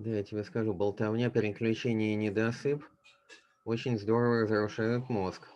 Да, я тебе скажу, болтовня, переключение и недосып очень здорово разрушают мозг.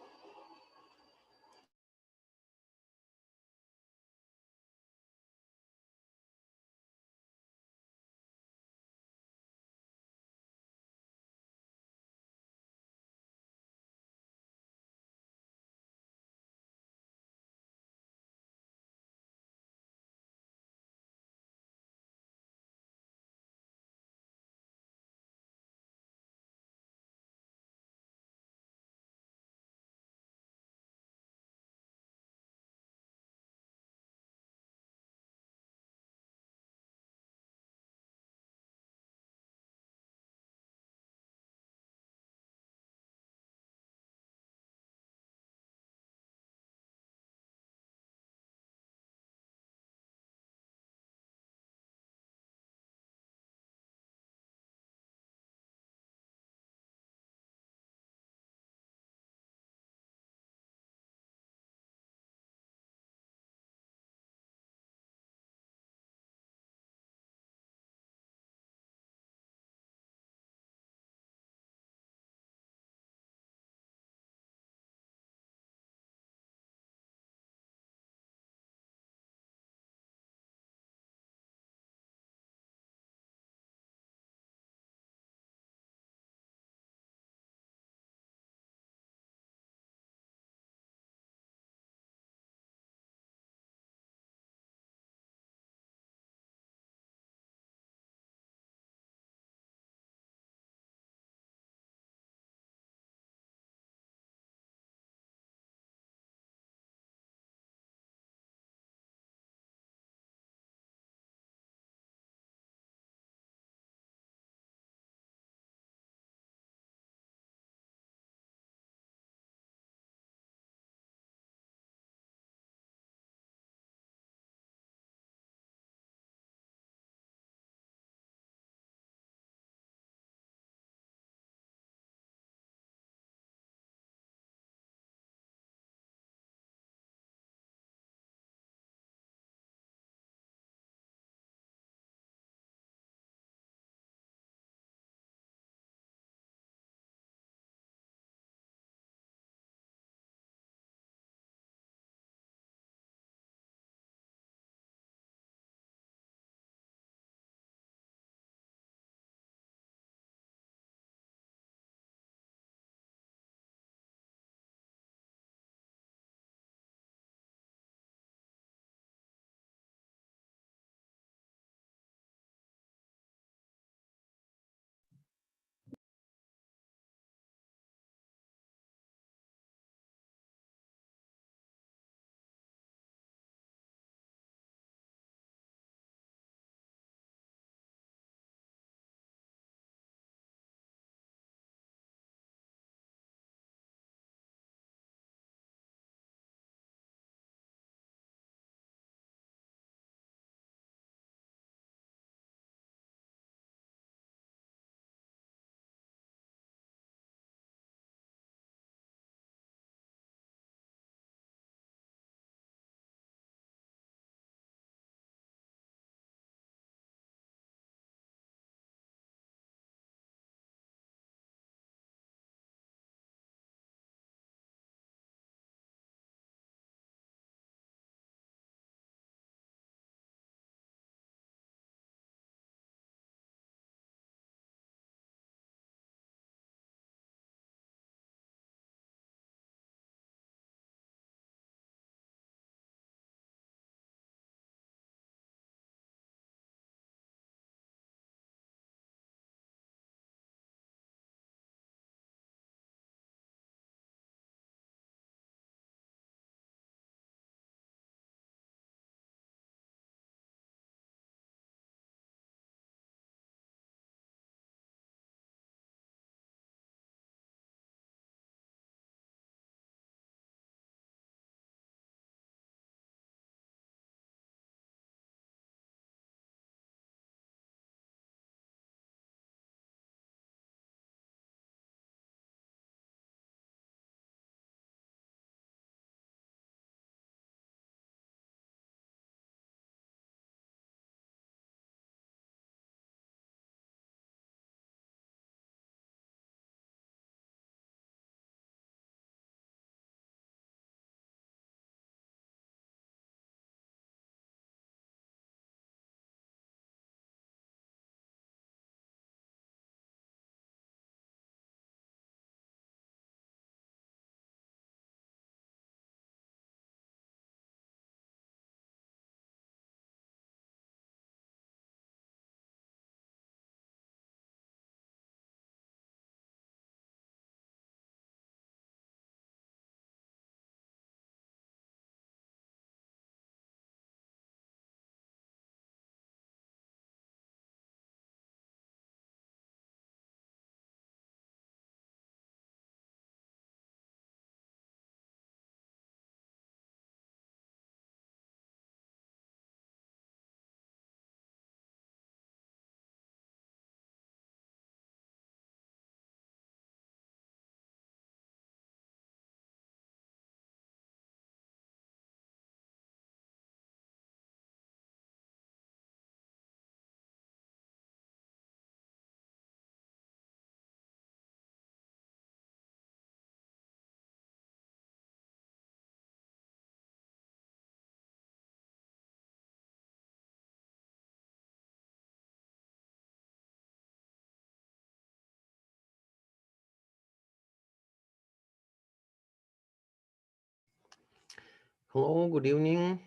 Hello, good evening.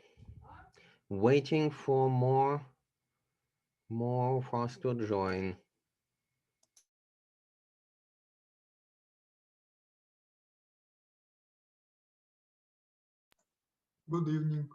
Waiting for more of us to join. Good evening.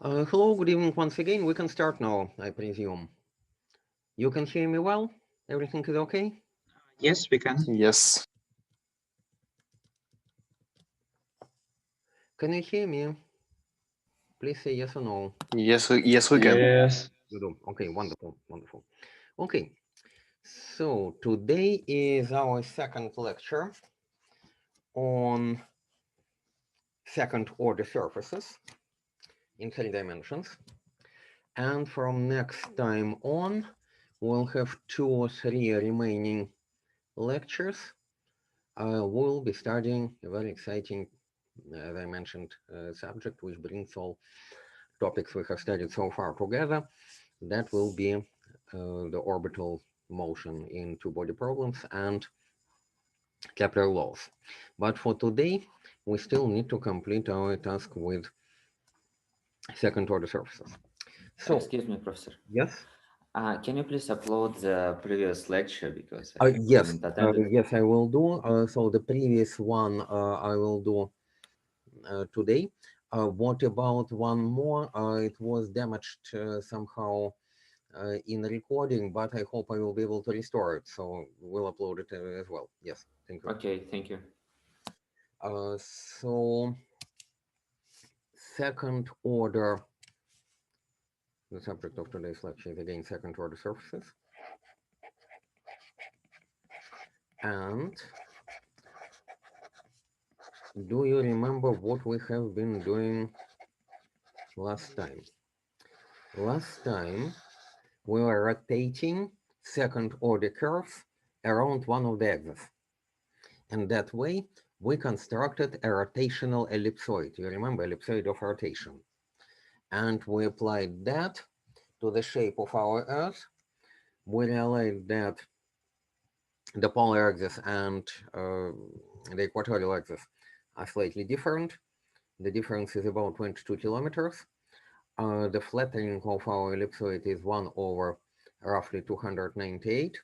Hello, good evening once again. We can start now, I presume. You can hear me well? Everything is okay? Yes, we can. Yes. Can you hear me? Please say yes or no. Yes, we can. Yes. You do. Okay, wonderful, wonderful. Okay, so today is our second lecture on second order surfaces in 3 dimensions. And from next time on, we'll have 2 or 3 remaining lectures. We'll be studying a very exciting, as I mentioned, subject which brings all topics we have studied so far together. That will be the orbital motion in two-body problems and Kepler laws. But for today, we still need to complete our task with second-order surfaces. So, excuse me, Professor. yes? Can you please upload the previous lecture because Yes, didn't attend it? yes, I will do. So the previous one I will do today. What about one more? It was damaged somehow in recording, but I hope I will be able to restore it. So we'll upload it as well. Yes, thank you. Okay, thank you. So second order, the subject of today's lecture is again second order surfaces. And do you remember what we have been doing last time? Last time we were rotating second order curves around one of the axes. And that way we constructed a rotational ellipsoid. You remember ellipsoid of rotation. And we applied that to the shape of our Earth. We realized that the polar axis and the equatorial axis are slightly different. The difference is about 22 kilometers. The flattening of our ellipsoid is 1 over roughly 298.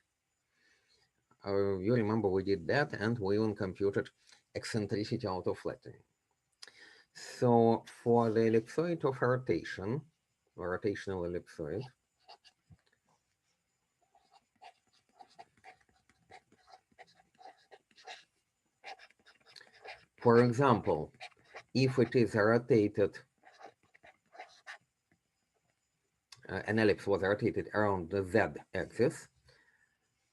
You remember we did that, and we even computed eccentricity out of flattening. So for the ellipsoid of rotation, or rotational ellipsoid, for example, if it is rotated, an ellipse was rotated around the z-axis,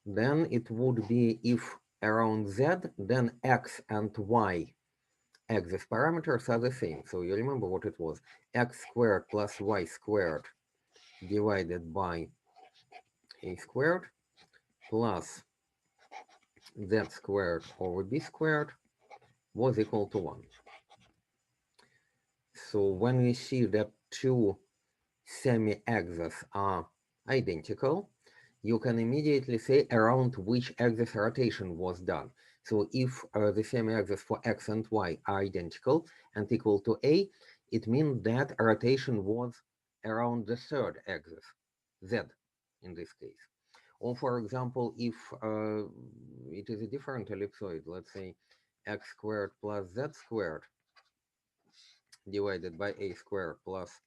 then it would be, if around z, then x and y axis parameters are the same. So you remember what it was, x squared plus y squared divided by a squared plus z squared over b squared was equal to 1. So when we see that two semi-axes are identical, you can immediately say around which axis rotation was done. So if the semi-axis for x and y are identical and equal to a, it means that rotation was around the third axis, z in this case. Or for example, if it is a different ellipsoid, let's say x squared plus z squared divided by a squared plus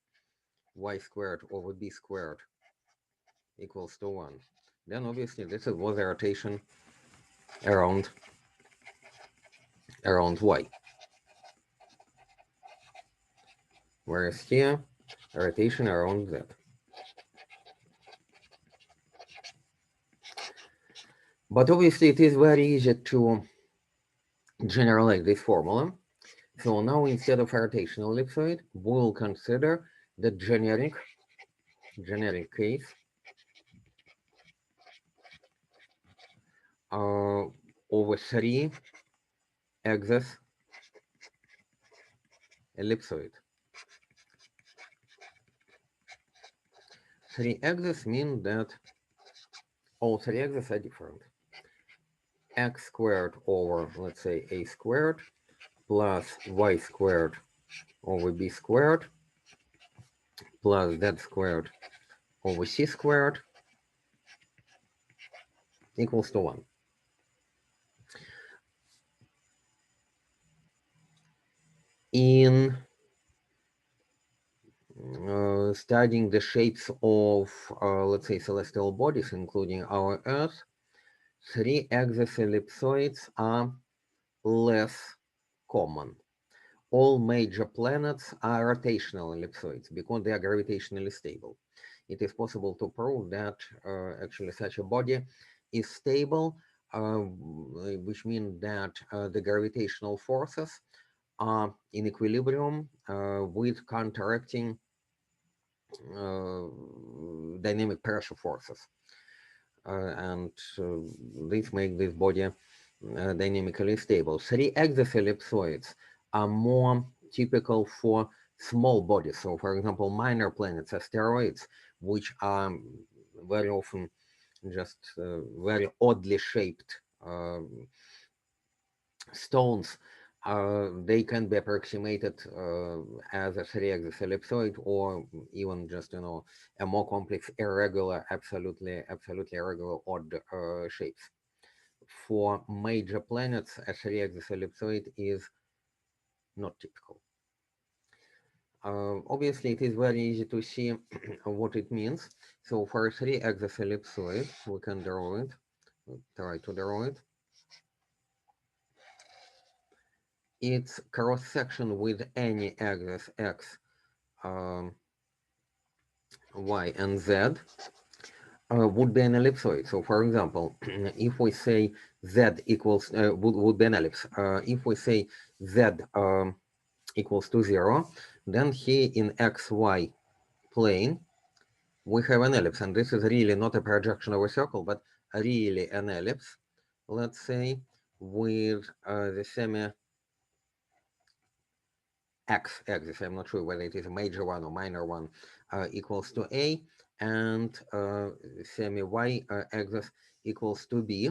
y squared over b squared equals to 1. Then obviously this was a rotation around y. Whereas here, a rotation around z. But obviously it is very easy to generalize this formula. So now instead of rotational ellipsoid, we'll consider the generic case of a 3-axis ellipsoid. 3 axes mean that all 3 axes are different. X squared over, let's say, a squared plus y squared over b squared plus z squared over c squared equals to 1. In studying the shapes of, let's say, celestial bodies, including our Earth, three-axis ellipsoids are less common. All major planets are rotational ellipsoids because they are gravitationally stable. It is possible to prove that actually such a body is stable, which means that the gravitational forces are in equilibrium with counteracting dynamic pressure forces. And this makes this body dynamically stable. Three-axis ellipsoids are more typical for small bodies. So, for example, minor planets, asteroids, which are very often just very oddly shaped stones. They can be approximated as a three-axis ellipsoid, or even just a more complex, irregular, absolutely irregular odd shapes. For major planets, a three-axis ellipsoid is not typical. Obviously, it is very easy to see what it means. So for a three-axis ellipsoid, we can draw it. Try to draw it. Its cross-section with any axis x, y, and z would be an ellipsoid. So for example, if we say z equals, would be an ellipse. If we say z equals to 0, then here in xy plane, we have an ellipse. And this is really not a projection of a circle, but really an ellipse, let's say, with the semi x-axis, I'm not sure whether it is a major one or minor one, equals to A, and semi-y axis equals to B.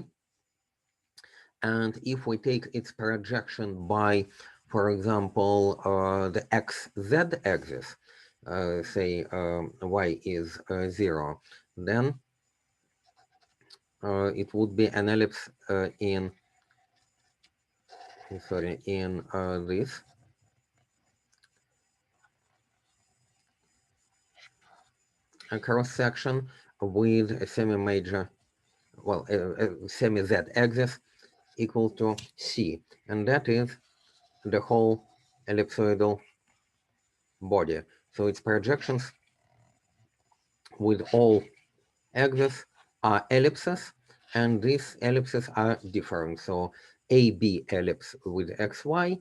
And if we take its projection by, for example, the xz axis, say y is 0, then it would be an ellipse in this. A cross section with a semi-major, well, a semi-z axis equal to C, and that is the whole ellipsoidal body. So its projections with all axes are ellipses, and these ellipses are different. So AB ellipse with XY,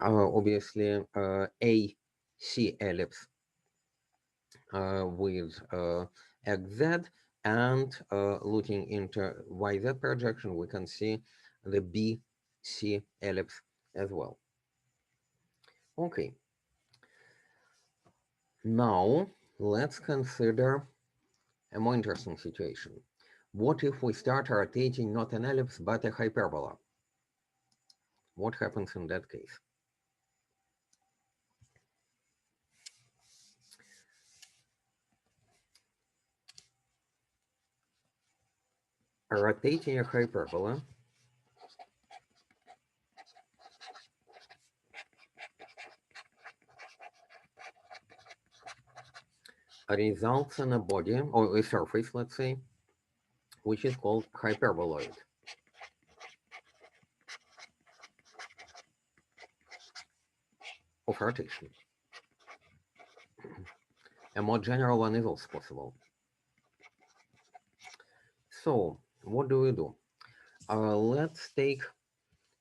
obviously AC ellipse with XZ, and looking into YZ projection, we can see the BC ellipse as well. Okay, now let's consider a more interesting situation. What if we start rotating not an ellipse but a hyperbola? What happens in that case? Rotating a hyperbola results in a body, or a surface, let's say, which is called hyperboloid. Of rotation. A more general one is also possible. So, what do we do? Let's take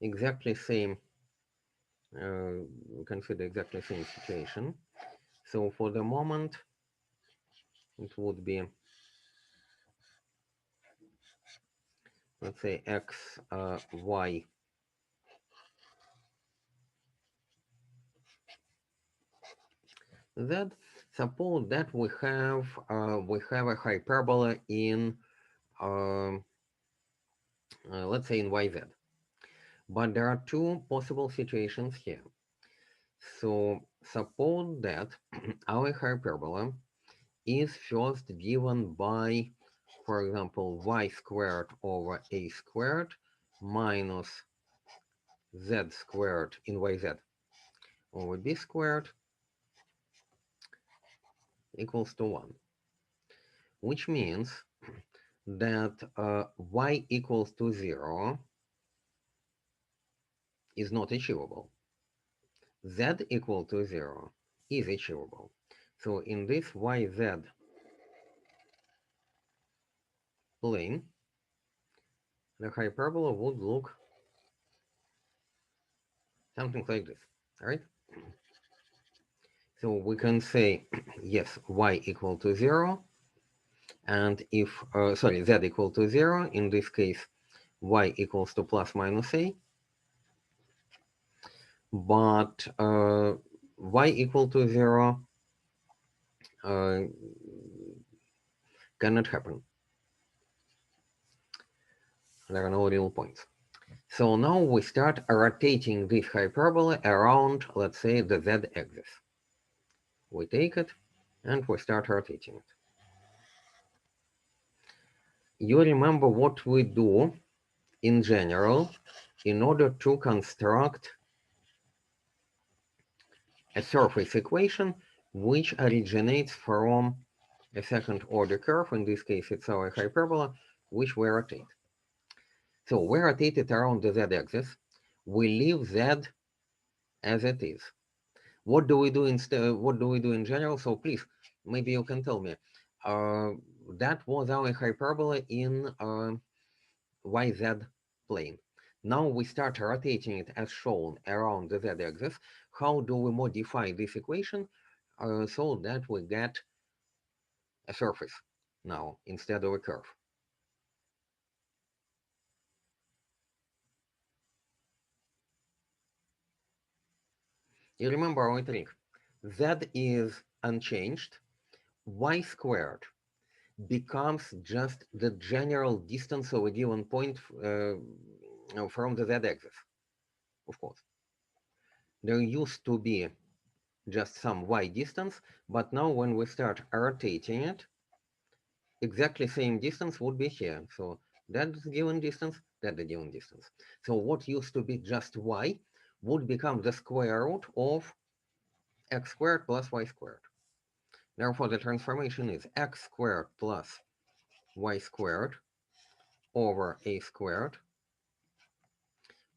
exactly same, consider exactly same situation. So for the moment, it would be, let's say, x, y, z. Suppose that we have a hyperbola in, let's say, in yz. But there are two possible situations here. So suppose that our hyperbola is first given by, for example, y squared over a squared minus z squared in yz over b squared equals to 1, which means that y equals to 0 is not achievable. Z equal to 0 is achievable. So in this YZ plane, the hyperbola would look something like this, all right? So we can say, yes, y equal to 0, and if, z equal to 0, in this case, y equals to plus minus a, but y equal to 0 cannot happen. There are no real points. So now we start rotating this hyperbola around, let's say, the z-axis. We take it and we start rotating it. You remember what we do in general in order to construct a surface equation which originates from a second order curve. In this case, it's our hyperbola, which we rotate. So we rotate it around the z-axis. We leave z as it is. What do we do instead? What do we do in general? So please, maybe you can tell me. That was our hyperbola in YZ plane. Now we start rotating it as shown around the z-axis. How do we modify this equation so that we get a surface now instead of a curve? You remember our trick. Z is unchanged. Y squared becomes just the general distance of a given point from the z-axis, of course. There used to be just some y distance, but now when we start rotating it, exactly same distance would be here. So that's the given distance, that's the given distance. So what used to be just y would become the square root of x squared plus y squared. Therefore, the transformation is x squared plus y squared over a squared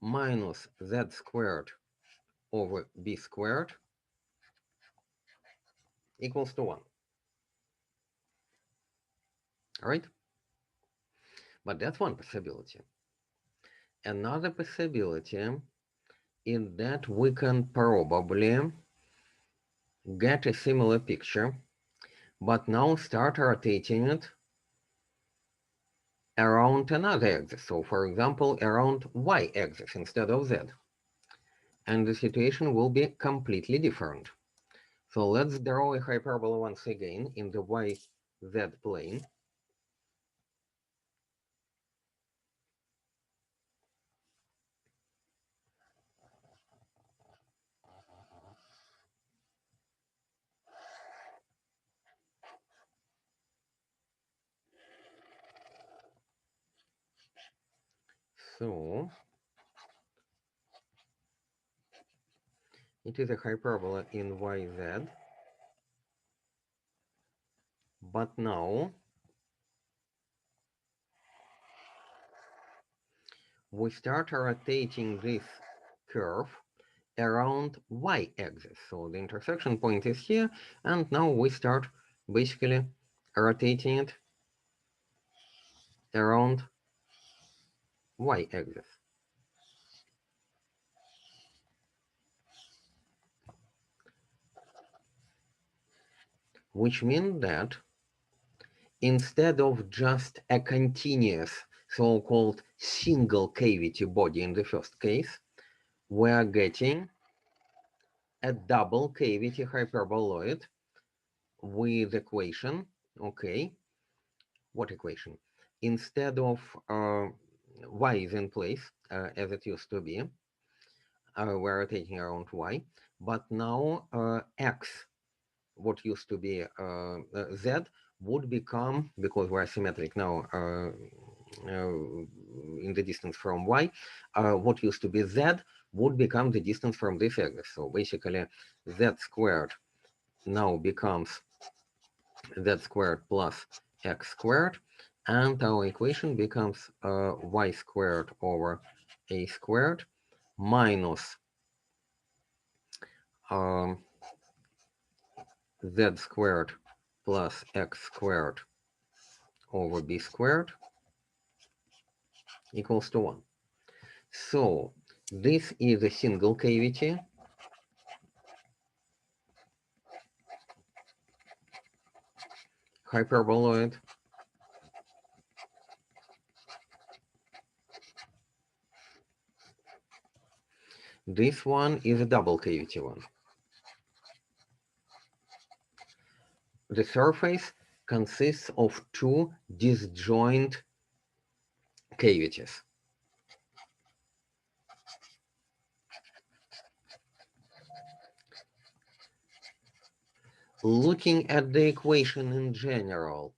minus z squared over b squared equals to 1. All right? But that's one possibility. Another possibility is that we can probably get a similar picture, but now start rotating it around another axis. So, for example, around y-axis instead of z. And the situation will be completely different. So let's draw a hyperbola once again in the yz plane. So it is a hyperbola in yz, but now we start rotating this curve around y-axis. So the intersection point is here, and now we start basically rotating it around y-axis. Which means that instead of just a continuous so-called single cavity body in the first case, we are getting a double cavity hyperboloid with equation. Okay, what equation? Instead of y is in place as it used to be, we're rotating around y, but now x, what used to be z, would become, because we're symmetric now in the distance from y, what used to be z would become the distance from this axis. So basically z squared now becomes z squared plus x squared, and our equation becomes y squared over a squared minus um, z squared plus x squared over b squared equals to 1. So this is a single cavity hyperboloid. This one is a double cavity one. The surface consists of two disjoint cavities. Looking at the equation in general,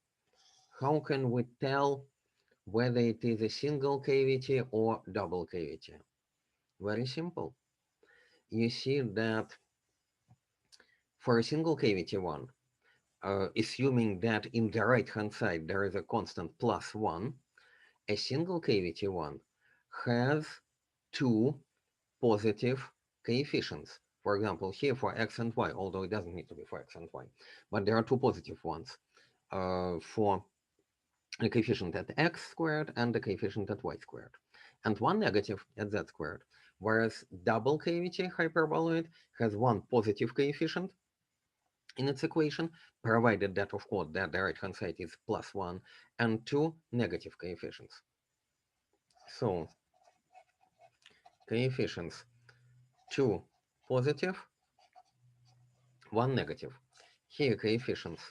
how can we tell whether it is a single cavity or double cavity? Very simple. You see that for a single cavity one, assuming that in the right-hand side there is a constant plus 1, a single cavity one has two positive coefficients. For example, here for x and y, although it doesn't need to be for x and y, but there are two positive ones for the coefficient at x squared and the coefficient at y squared, and one negative at z squared. Whereas double cavity hyperboloid has one positive coefficient in its equation, provided that, of course, that the right-hand side is plus 1, and two negative coefficients. So coefficients 2 positive, 1 negative. Here coefficients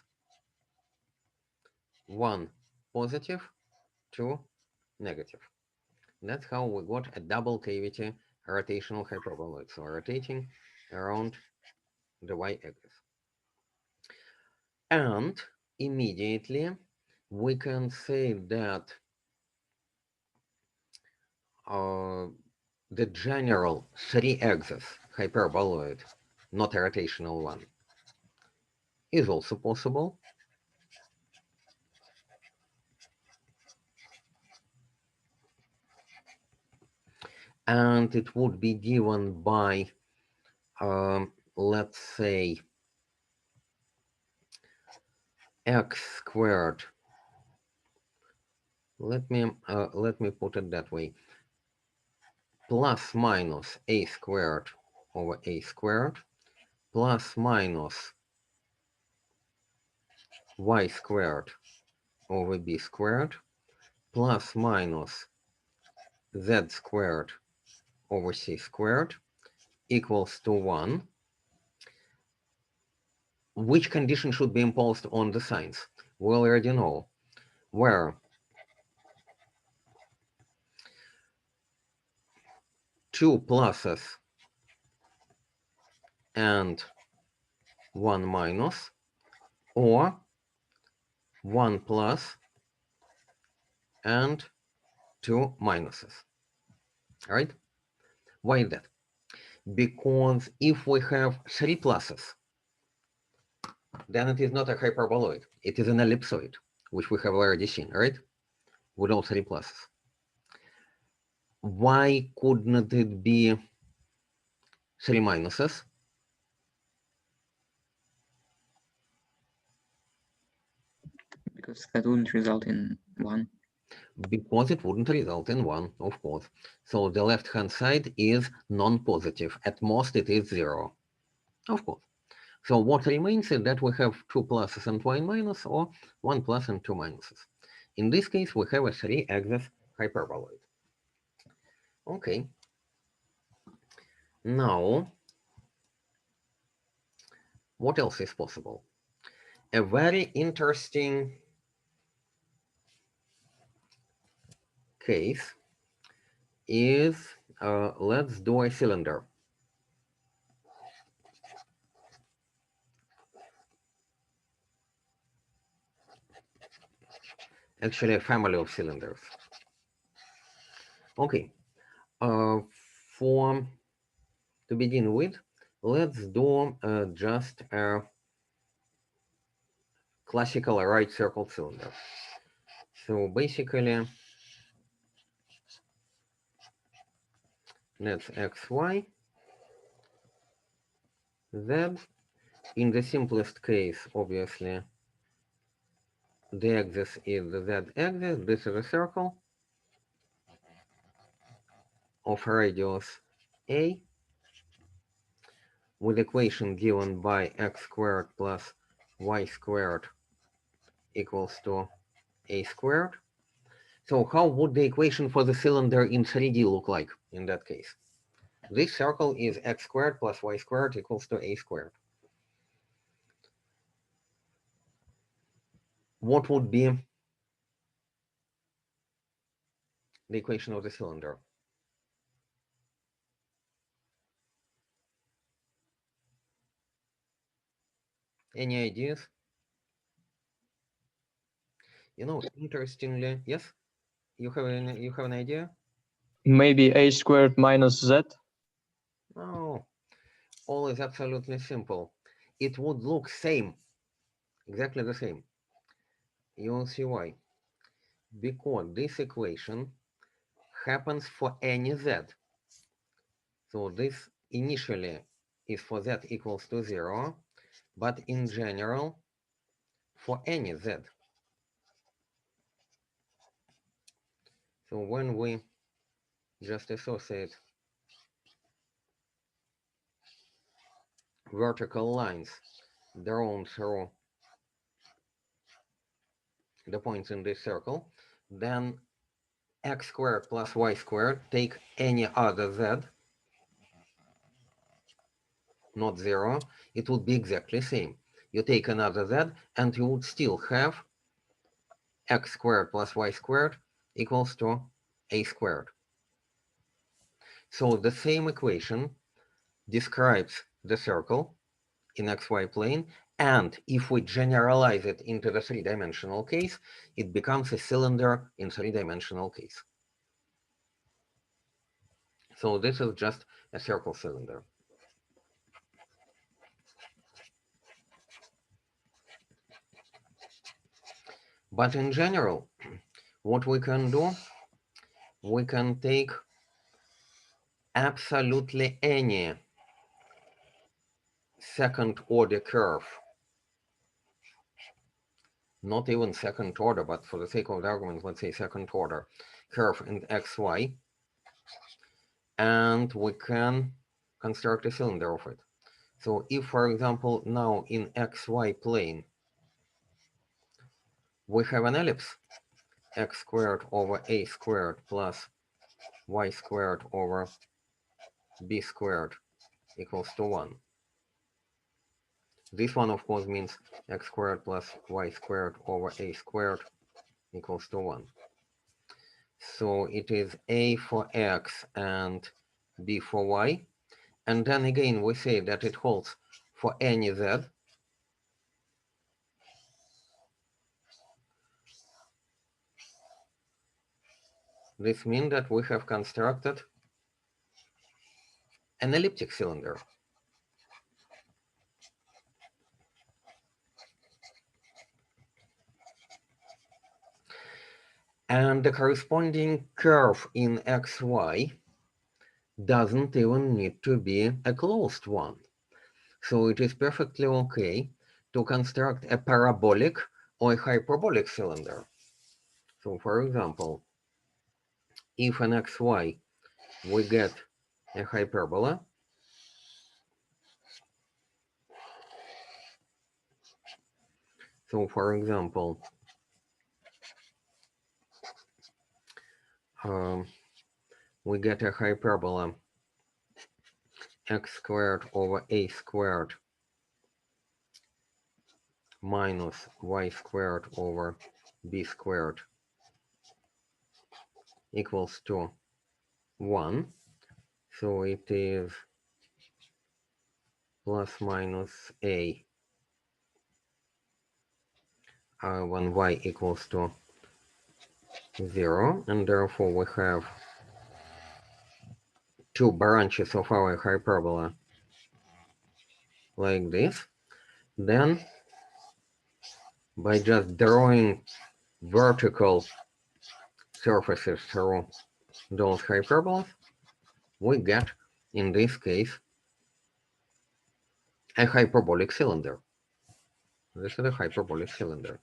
1 positive, 2 negative. That's how we got a double cavity rotational hyperboloid. So rotating around the y-axis. And immediately we can say that the general three-axis hyperboloid, not a rotational one, is also possible. And it would be given by, let's say, x squared. Let me put it that way. Plus minus a squared over a squared plus minus y squared over b squared plus minus z squared over c squared equals to 1. Which condition should be imposed on the signs? We already know. Where two pluses and one minus, or one plus and two minuses. All right? Why is that? Because if we have three pluses, then it is not a hyperboloid. It is an ellipsoid, which we have already seen, right? With all three pluses. Why couldn't it be three minuses? Because that wouldn't result in 1. Because it wouldn't result in 1, of course. So the left-hand side is non-positive. At most, it is 0, of course. So what remains is that we have two pluses and one minus, or one plus and two minuses. In this case, we have a three-axis hyperboloid. Okay. Now, what else is possible? A very interesting case is, let's do a cylinder. Actually, a family of cylinders. Okay. To begin with, let's do just a classical right circle cylinder. So basically, that's xy, z. In the simplest case, obviously, the axis is the z-axis. This is a circle of radius a with equation given by x squared plus y squared equals to a squared. So how would the equation for the cylinder in 3D look like in that case? This circle is x squared plus y squared equals to a squared. What would be the equation of the cylinder? Any ideas? You know, interestingly, yes? You have an idea? Maybe a squared minus z? No, all is absolutely simple. It would look same, exactly the same. You will see why. Because this equation happens for any z. So this initially is for z equals to 0, but in general, for any z. So when we just associate vertical lines drawn through the points in this circle, then x squared plus y squared take any other z, not 0, it would be exactly same. You take another z and you would still have x squared plus y squared equals to a squared. So the same equation describes the circle in xy plane, and if we generalize it into the three-dimensional case, it becomes a cylinder in three-dimensional case. So this is just a circle cylinder. But in general, what we can do, we can take absolutely any second order curve, not even second order, but for the sake of the argument, let's say second order curve in xy, and we can construct a cylinder of it. So if, for example, now in xy plane, we have an ellipse, x squared over a squared plus y squared over b squared equals to 1. This one, of course, means x squared plus y squared over a squared equals to 1. So it is a for x and b for y. And then again, we say that it holds for any z. This means that we have constructed an elliptic cylinder. And the corresponding curve in xy doesn't even need to be a closed one. So it is perfectly okay to construct a parabolic or a hyperbolic cylinder. So for example, if in xy we get a hyperbola, so for example, we get a hyperbola x squared over a squared minus y squared over b squared equals to 1. So it is plus minus a when y equals to 0, and therefore we have two branches of our hyperbola like this. Then by just drawing vertical surfaces through those hyperbolas, we get, in this case, a hyperbolic cylinder. This is a hyperbolic cylinder.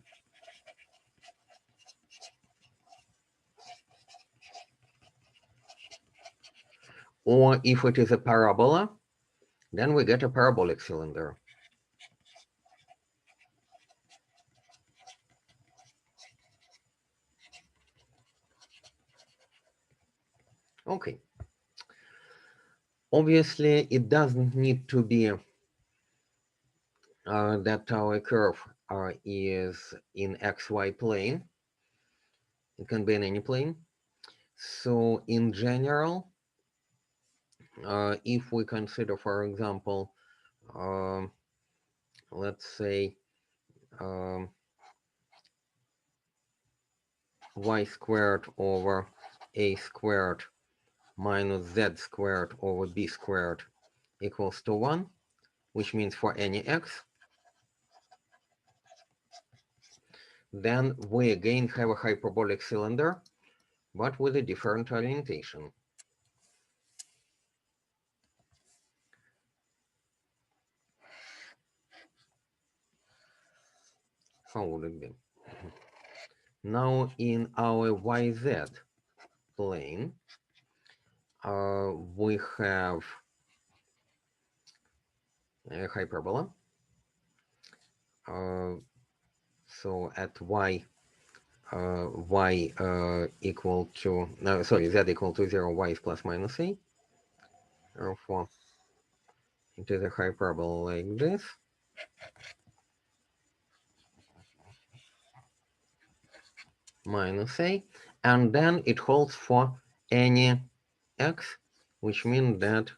Or if it is a parabola, then we get a parabolic cylinder. Okay. Obviously, it doesn't need to be that our curve is in xy plane. It can be in any plane. So in general, if we consider, for example, let's say y squared over a squared minus z squared over b squared equals to 1, which means for any x, then we again have a hyperbolic cylinder, but with a different orientation. How would it be? Now in our YZ plane, we have a hyperbola. So at y equal to, no, sorry, z equal to 0, y is plus minus a. Therefore, it is a hyperbola like this. Minus a, and then it holds for any x, which means that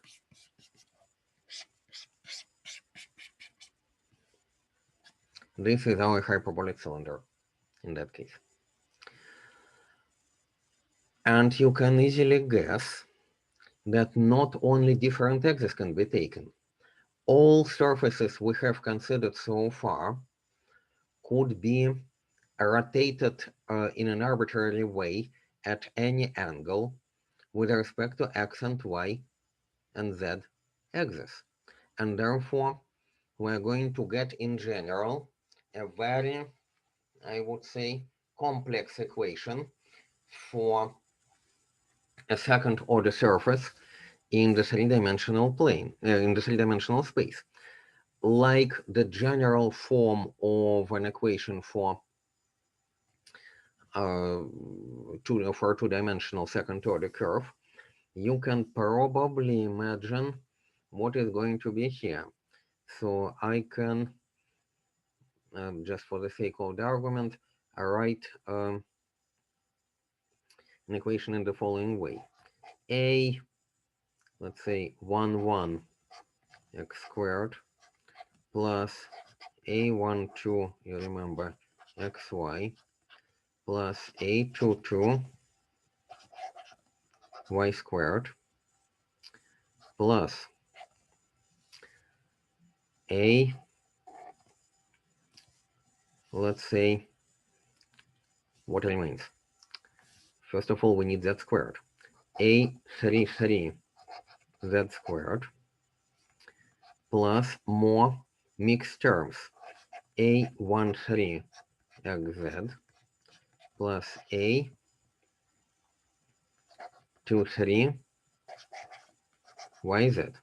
this is our hyperbolic cylinder in that case. And you can easily guess that not only different x's can be taken. All surfaces we have considered so far could be rotated in an arbitrary way at any angle with respect to x and y and z axis. And therefore, we're going to get in general a very, I would say, complex equation for a second order surface in the three-dimensional plane, in the three-dimensional space. Like the general form of an equation for a two-dimensional second order curve, you can probably imagine what is going to be here. So I can, just for the sake of the argument, I write an equation in the following way. A, let's say 1 x squared plus a1 2, you remember, xy plus a2 2 y squared plus a, let's say, what remains? First of all, we need z squared. A3 3 z squared plus more mixed terms. A1 3 xz plus A2 3 yz.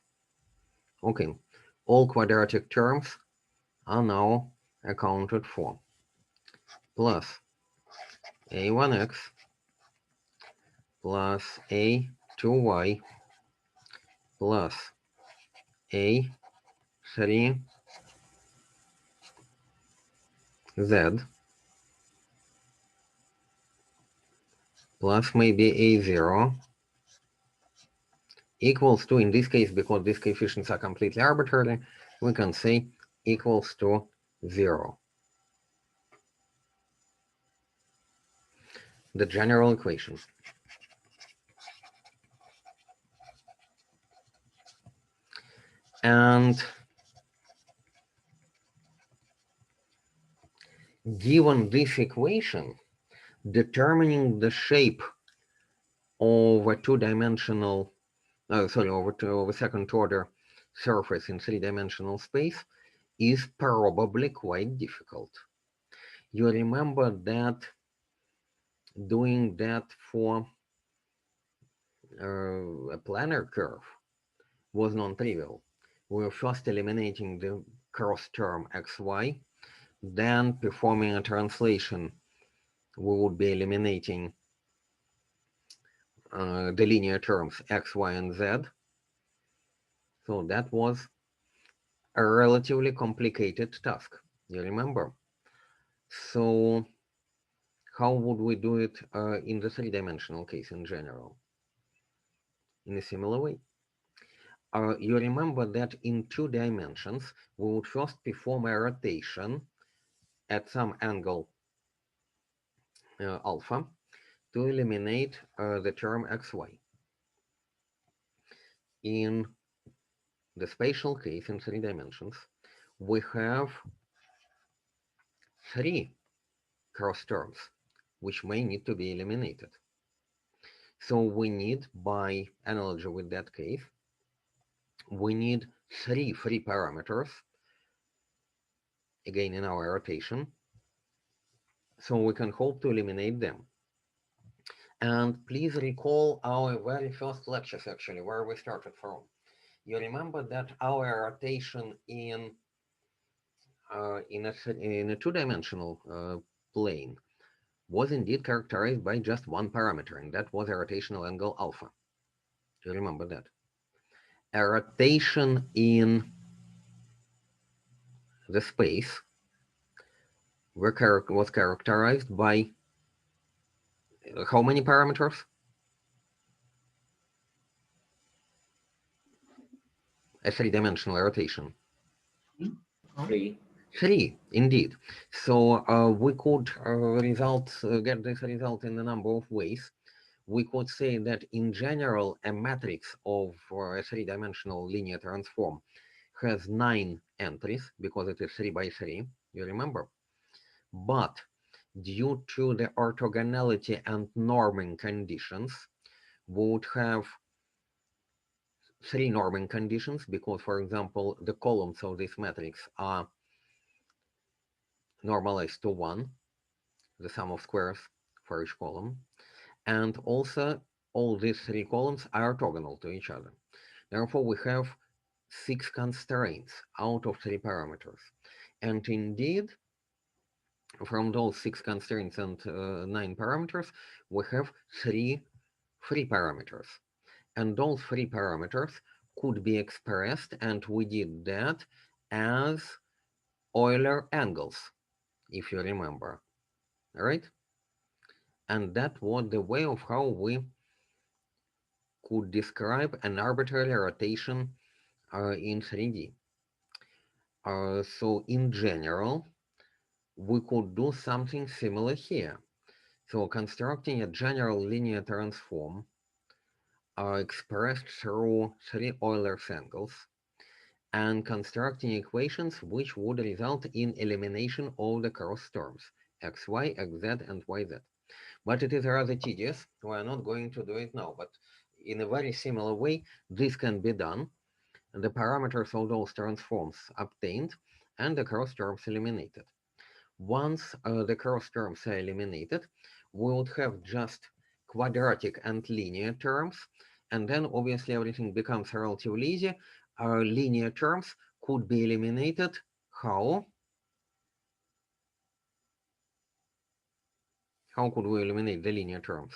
Okay, all quadratic terms are now accounted for. Plus A1x plus A2y plus A3z plus maybe A0 equals to, in this case, because these coefficients are completely arbitrary, we can say equals to 0. The general equation. And given this equation, determining the shape of a two-dimensional, of a second order surface in three-dimensional space is probably quite difficult. You remember that doing that for a planar curve was non-trivial. We were first eliminating the cross term xy, then performing a translation. We would be eliminating the linear terms x, y, and z. So that was a relatively complicated task, you remember? So how would we do it in the three-dimensional case in general? In a similar way. You remember that in 2 dimensions, we would first perform a rotation at some angle alpha to eliminate the term xy. In the spatial case in 3 dimensions, we have 3 cross terms which may need to be eliminated. So we need, by analogy with that case, we need 3 free parameters, again in our rotation, so we can hope to eliminate them. And please recall our very first lectures, actually, where we started from. You remember that our rotation in a two-dimensional plane was indeed characterized by just one parameter, and that was a rotational angle alpha. Do you remember that? A rotation in the space was characterized by how many parameters? A three-dimensional rotation. 3. 3, indeed. So we could get this result in a number of ways. We could say that in general, a matrix of a three-dimensional linear transform has 9 entries because it is 3 by 3, you remember? But due to the orthogonality and norming conditions, we would have 3 norming conditions because, for example, the columns of this matrix are normalized to 1, the sum of squares for each column, and also all these 3 columns are orthogonal to each other. Therefore, we have 6 constraints out of 3 parameters. And indeed, from those 6 constraints and 9 parameters, we have 3 free parameters. And those 3 parameters could be expressed, and we did that as Euler Angles, if you remember, right? And that was the way of how we could describe an arbitrary rotation in 3D. So in general, we could do something similar here. So constructing a general linear transform expressed through 3 Euler angles and constructing equations which would result in elimination of the cross terms xy, xz, and yz. But it is rather tedious. We are not going to do it now, but in a very similar way, this can be done. The parameters of those transforms obtained and the cross terms eliminated. Once the cross terms are eliminated, we would have just quadratic and linear terms, and then obviously everything becomes relatively easy. Our linear terms could be eliminated. How? How could we eliminate the linear terms?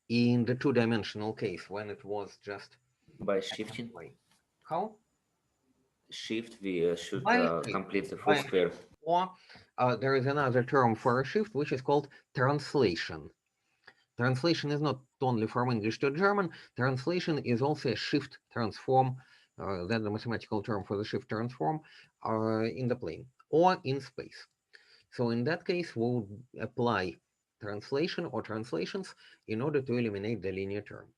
In the two-dimensional case, when it was just By shifting. How? Shift, we should By complete the full square. Or there is another term for a shift, which is called translation. Translation is not only from English to German. Translation is also a shift transform. That's the mathematical term for the shift transform in the plane or in space. So in that case, we would apply translation or translations in order to eliminate the linear terms.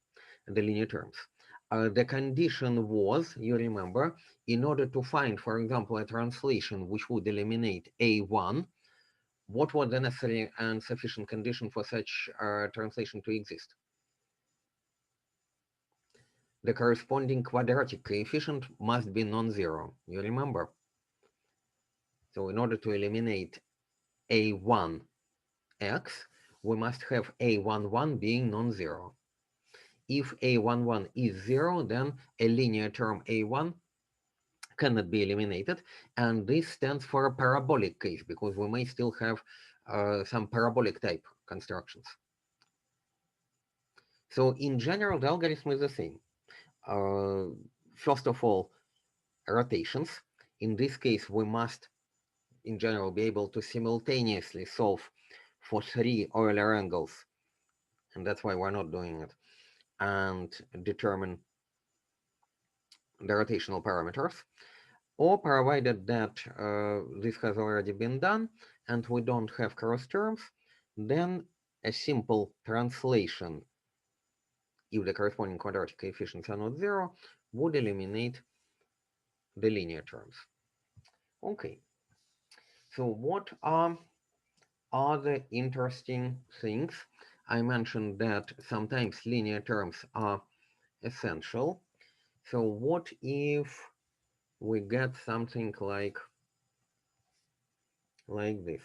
The condition was, you remember, in order to find, for example, a translation which would eliminate A1, what was the necessary and sufficient condition for such translation to exist? The corresponding quadratic coefficient must be non-zero. You remember? So in order to eliminate a1x, we must have a11 being non-zero. If a11 is 0, then a linear term a1 cannot be eliminated, and this stands for a parabolic case, because we may still have some parabolic type constructions. So in general, the algorithm is the same. First of all, rotations. In this case, we must, in general, be able to simultaneously solve for 3 Euler angles, and that's why we're not doing it, and determine the rotational parameters. Or provided that this has already been done and we don't have cross terms, then a simple translation, if the corresponding quadratic coefficients are not 0, would eliminate the linear terms. Okay, so what are other interesting things? I mentioned that sometimes linear terms are essential. So what if we get something like this?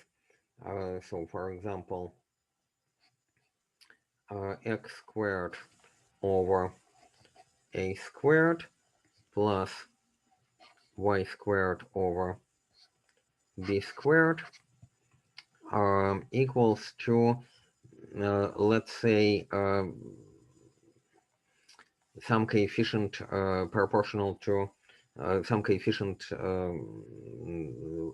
So for example, x squared over a squared plus y squared over b squared equals to, let's say, some coefficient proportional to some coefficient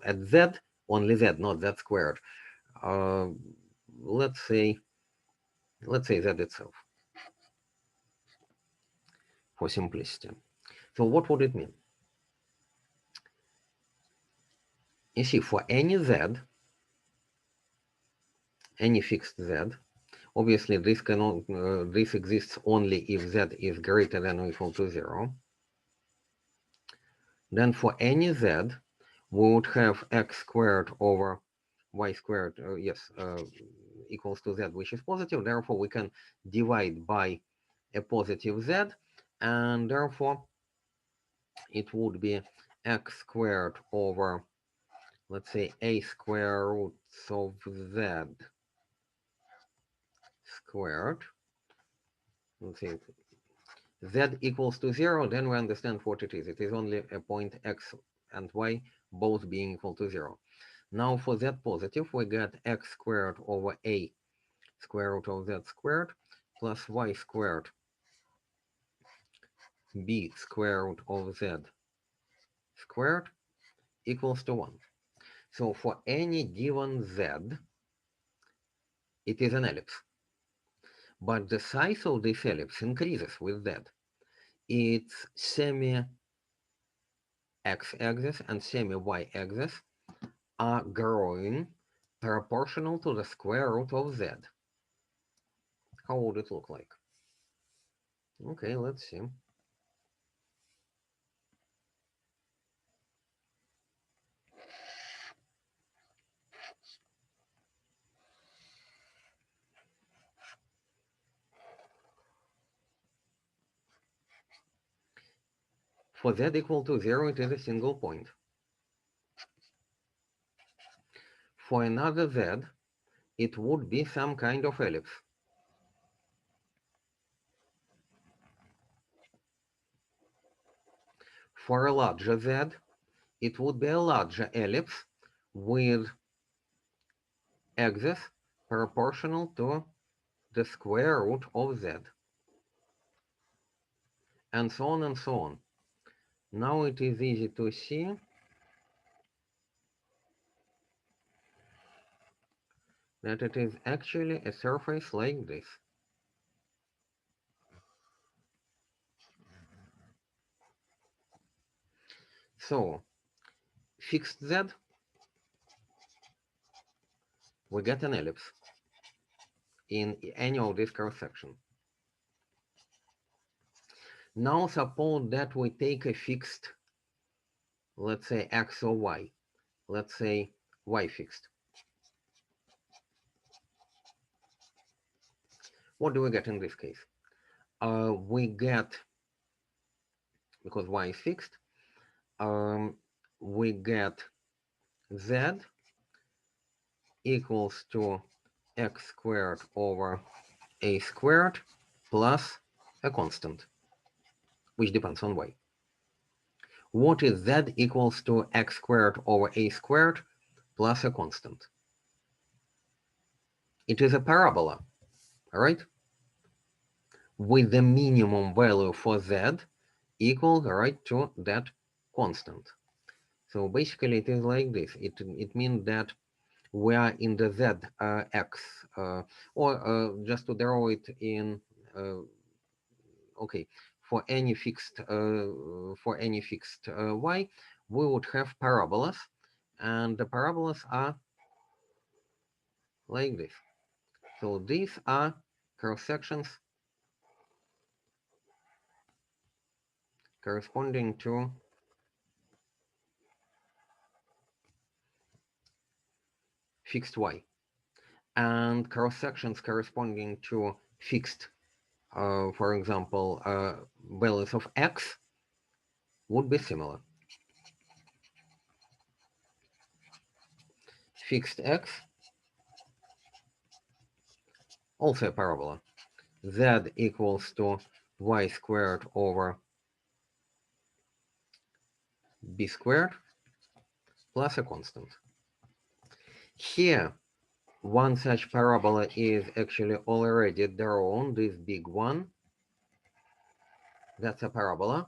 at z, only z, not z squared. Let's say z itself, for simplicity. So what would it mean? You see, for any z, any fixed z, obviously this cannot, this exists only if z is greater than or equal to 0. Then for any z, we would have x squared over y squared, equals to z, which is positive. Therefore, we can divide by a positive z, and therefore it would be x squared over, let's say, a square root of z squared. Let's see, z equals to 0, then we understand what it is. It is only a point x and y both being equal to 0. Now for z positive, we get x squared over a square root of z squared plus y squared b square root of z squared equals to 1. So for any given z, it is an ellipse. But the size of this ellipse increases with z. Its semi-x-axis and semi-y-axis are growing proportional to the square root of z. How would it look like? Okay, let's see. For z equal to 0, it is a single point. For another z, it would be some kind of ellipse. For a larger z, it would be a larger ellipse with axis proportional to the square root of z. And so on and so on. Now it is easy to see that it is actually a surface like this. So, fixed z, we get an ellipse in any of these cross sections. Now suppose that we take a fixed, let's say x or y, let's say y fixed. What do we get in this case? We get, because y is fixed, we get z equals to x squared over a squared plus a constant, which depends on y. What is z equals to x squared over a squared plus a constant? It is a parabola, all right? With the minimum value for z equal, right, to that constant. So basically it is like this. It means that we are in the z x, or just to draw it in, okay, for any fixed y, we would have parabolas, and the parabolas are like this. So these are cross sections corresponding to fixed y, and cross sections corresponding to fixed, for example, values of x would be similar. Fixed x, also a parabola. Z equals to y squared over b squared plus a constant. Here, one such parabola is actually already drawn, this big one. That's a parabola.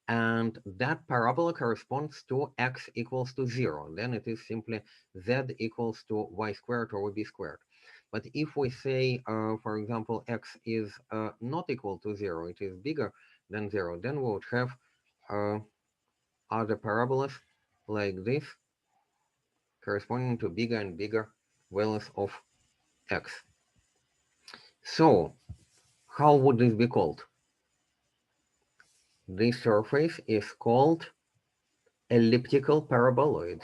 And that parabola corresponds to x equals to 0. Then it is simply z equals to y squared over b squared. But if we say, for example, x is not equal to 0, it is bigger than 0, then we would have other parabolas like this, corresponding to bigger and bigger values of x. So, how would this be called? This surface is called elliptical paraboloid.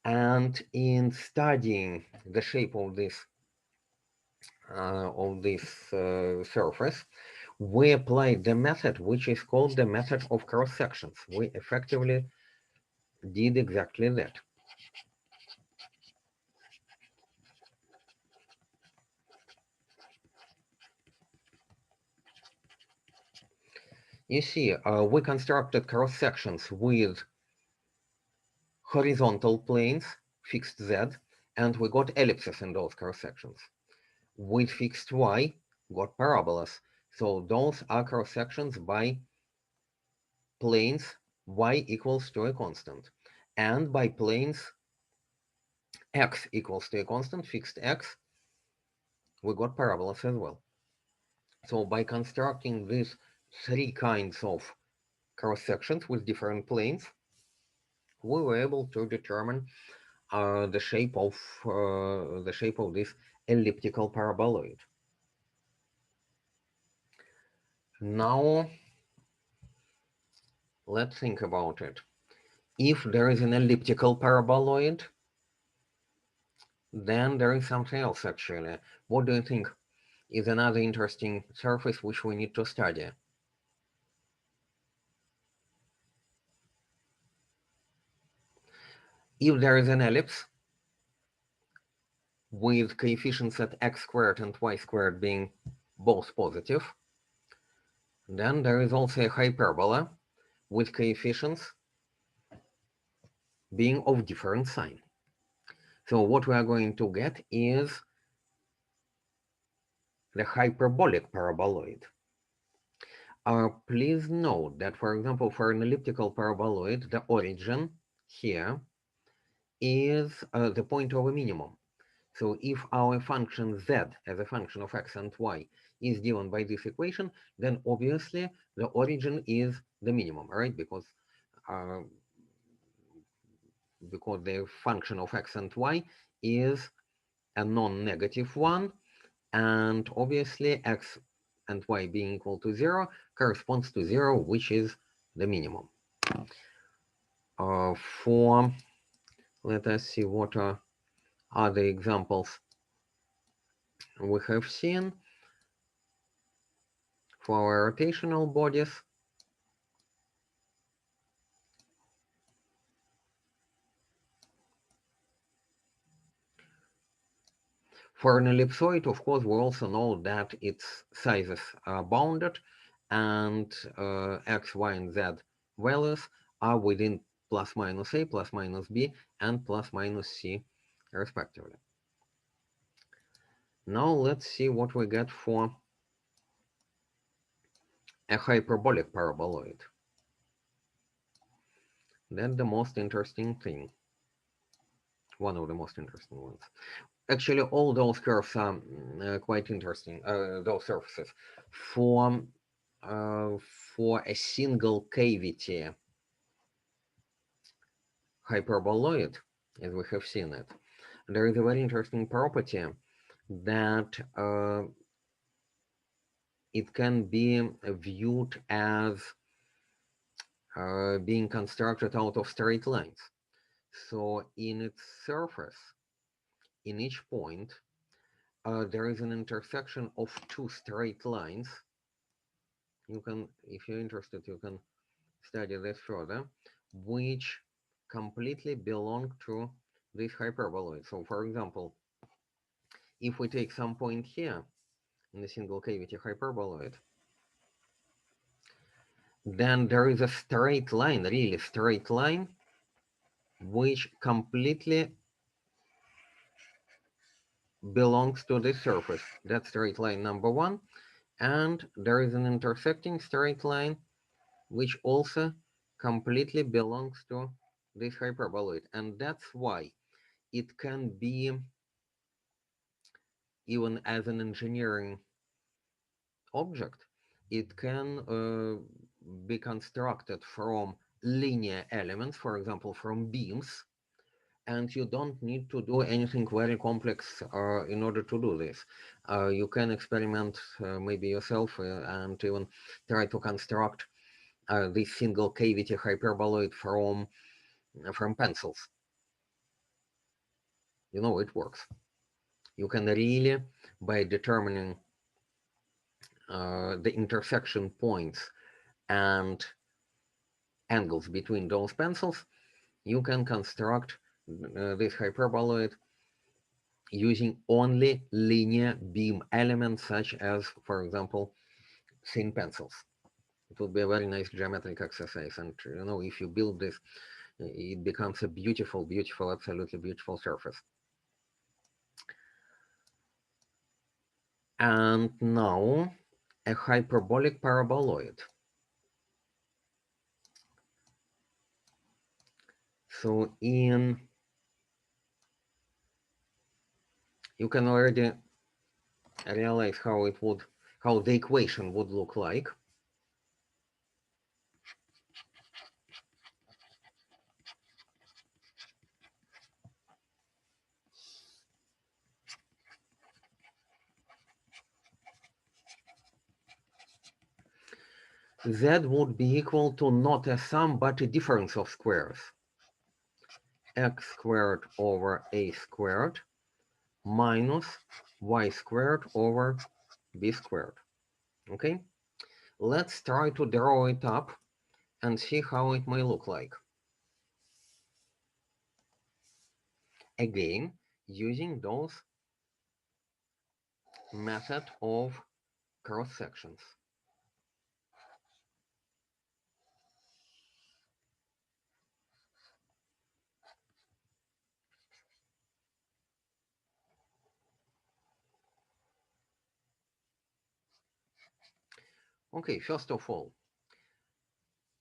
And in studying the shape of this surface, we applied the method which is called the method of cross sections. We effectively did exactly that. You see, we constructed cross sections with horizontal planes, fixed z, and we got ellipses in those cross sections. With fixed y, got parabolas. So those are cross sections by planes y equals to a constant, and by planes x equals to a constant, fixed x, we got parabolas as well. So by constructing these three kinds of cross sections with different planes, we were able to determine the shape of this elliptical paraboloid. Now let's think about it. If there is an elliptical paraboloid, then there is something else actually. What do you think is another interesting surface which we need to study? If there is an ellipse with coefficients at x squared and y squared being both positive, then there is also a hyperbola with coefficients being of different sign. So what we are going to get is the hyperbolic paraboloid. Please note that, for example, for an elliptical paraboloid, the origin here is the point of a minimum. So if our function z as a function of x and y is given by this equation, then obviously the origin is the minimum, right? Because the function of x and y is a non-negative one, and obviously x and y being equal to 0 corresponds to 0, which is the minimum. For, let us see what are other examples we have seen for our rotational bodies. For an ellipsoid, of course, we also know that its sizes are bounded, and x, y, and z values are within plus minus a, plus minus b, and plus minus c, respectively. Now let's see what we get for a hyperbolic paraboloid. That's the most interesting thing. One of the most interesting ones. Actually, all those curves are quite interesting, those surfaces. For a single cavity hyperboloid, as we have seen it, there is a very interesting property that it can be viewed as being constructed out of straight lines. So in its surface, in each point, there is an intersection of two straight lines. You can, if you're interested, you can study this further, which completely belong to this hyperboloid. So for example, if we take some point here in the single cavity hyperboloid, then there is a straight line, really straight line, which completely belongs to this surface. That's straight line number one. And there is an intersecting straight line, which also completely belongs to this hyperboloid. And that's why it can be, even as an engineering object, it can be constructed from linear elements, for example, from beams, and you don't need to do anything very complex in order to do this. You can experiment maybe yourself and even try to construct this single cavity hyperboloid from pencils. You know, it works. You can really, by determining the intersection points and angles between those pencils, you can construct this hyperboloid using only linear beam elements, such as, for example, thin pencils. It would be a very nice geometric exercise, and you know, if you build this, it becomes a beautiful, beautiful, absolutely beautiful surface. And now a hyperbolic paraboloid. So you can already realize how the equation would look like. Z would be equal to not a sum, but a difference of squares. X squared over a squared minus y squared over b squared. Okay, let's try to draw it up and see how it may look like. Again, using those method of cross sections. Okay, first of all,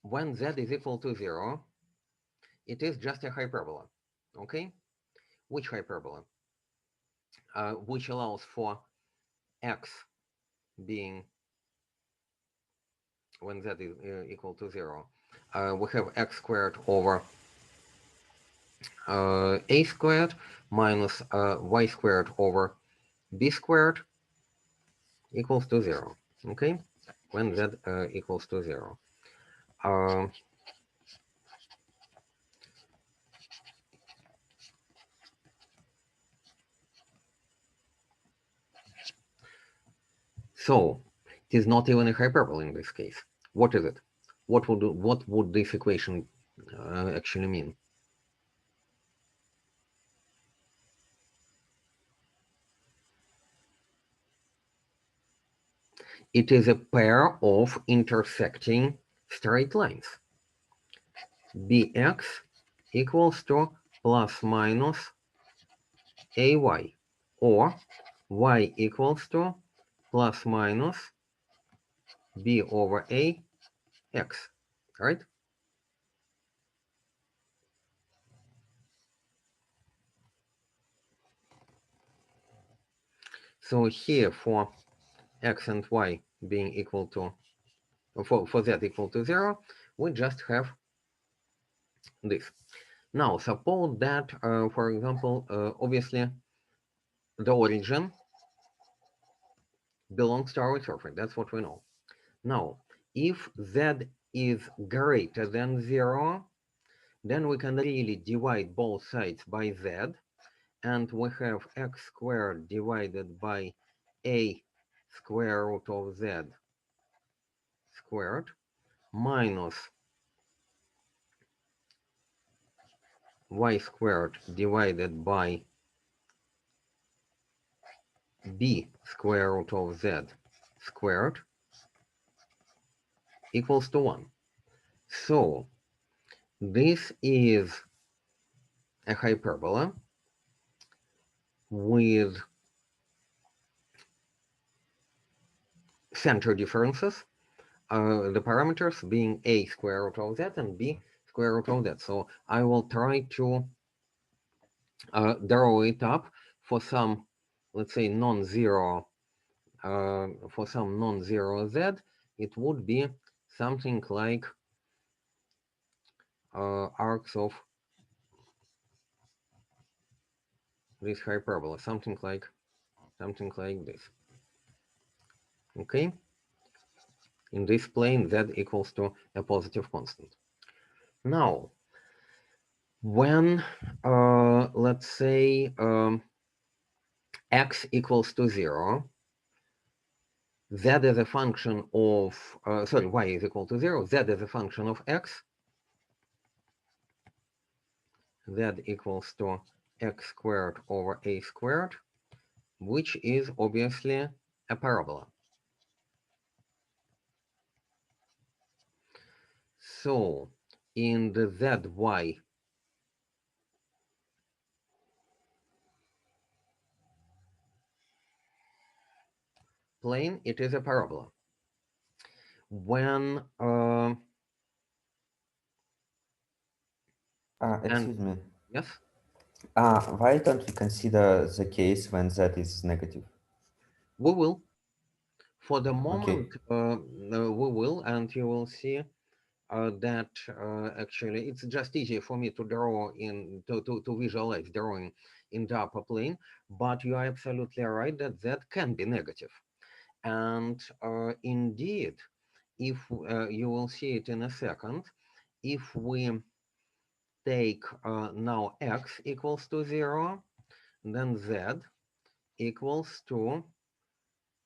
when z is equal to 0, it is just a hyperbola. Okay, which hyperbola? Which allows for x being, when z is equal to 0, we have x squared over a squared minus y squared over b squared equals to 0. Okay, when z equals to 0. So it is not even a hyperbole in this case. What is it? What would this equation actually mean? It is a pair of intersecting straight lines. Bx equals to plus minus ay, or y equals to plus minus b over a x, right? So here for x and y being equal to, for z equal to 0, we just have this. Now, suppose that, for example, obviously, the origin belongs to our surface. That's what we know. Now, if z is greater than 0, then we can really divide both sides by z, and we have x squared divided by a square root of z squared minus y squared divided by b square root of z squared equals to 1. So this is a hyperbola with center differences, the parameters being a square root of z and b square root of z. So I will try to draw it up for some, let's say, non-zero, for some non-zero z. It would be something like arcs of this hyperbola, something like this. Okay, in this plane z equals to a positive constant. Now, when let's say x equals to 0, z is a function of sorry, y is equal to 0, z is a function of x, z equals to x squared over a squared, which is obviously a parabola. So in the zy plane, it is a parabola. When excuse me. yes, Why don't we consider the case when z is negative? we will. For the Okay. moment, we will, and you will see that actually it's just easier for me to draw in to visualize drawing in the upper plane, but you are absolutely right that that can be negative. And indeed, if you will see it in a second, if we take now x equals to 0, then z equals to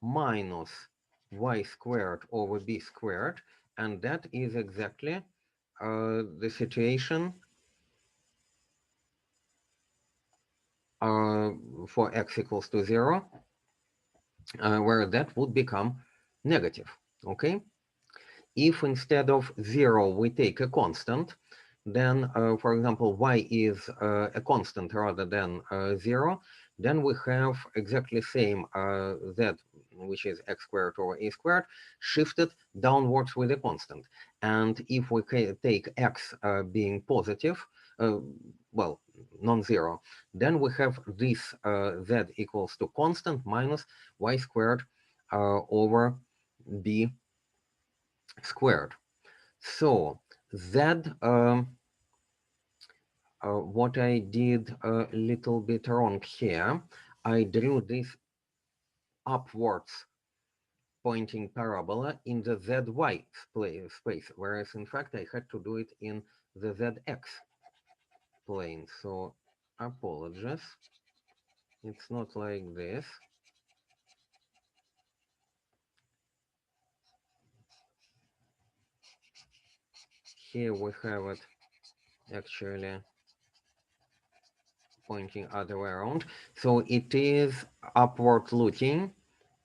minus y squared over b squared, and that is exactly the situation for x equals to 0, where that would become negative, okay? If instead of 0 we take a constant, then, for example, y is a constant rather than 0, then we have exactly same z, which is x squared over a squared, shifted downwards with a constant. And if we take x being positive, well, non-zero, then we have this z equals to constant minus y squared over b squared. So z, what I did a little bit wrong here, I drew this upwards pointing parabola in the zy space, whereas in fact I had to do it in the zx plane. So apologies, it's not like this. here we have it actually pointing other way around. So it is upward looking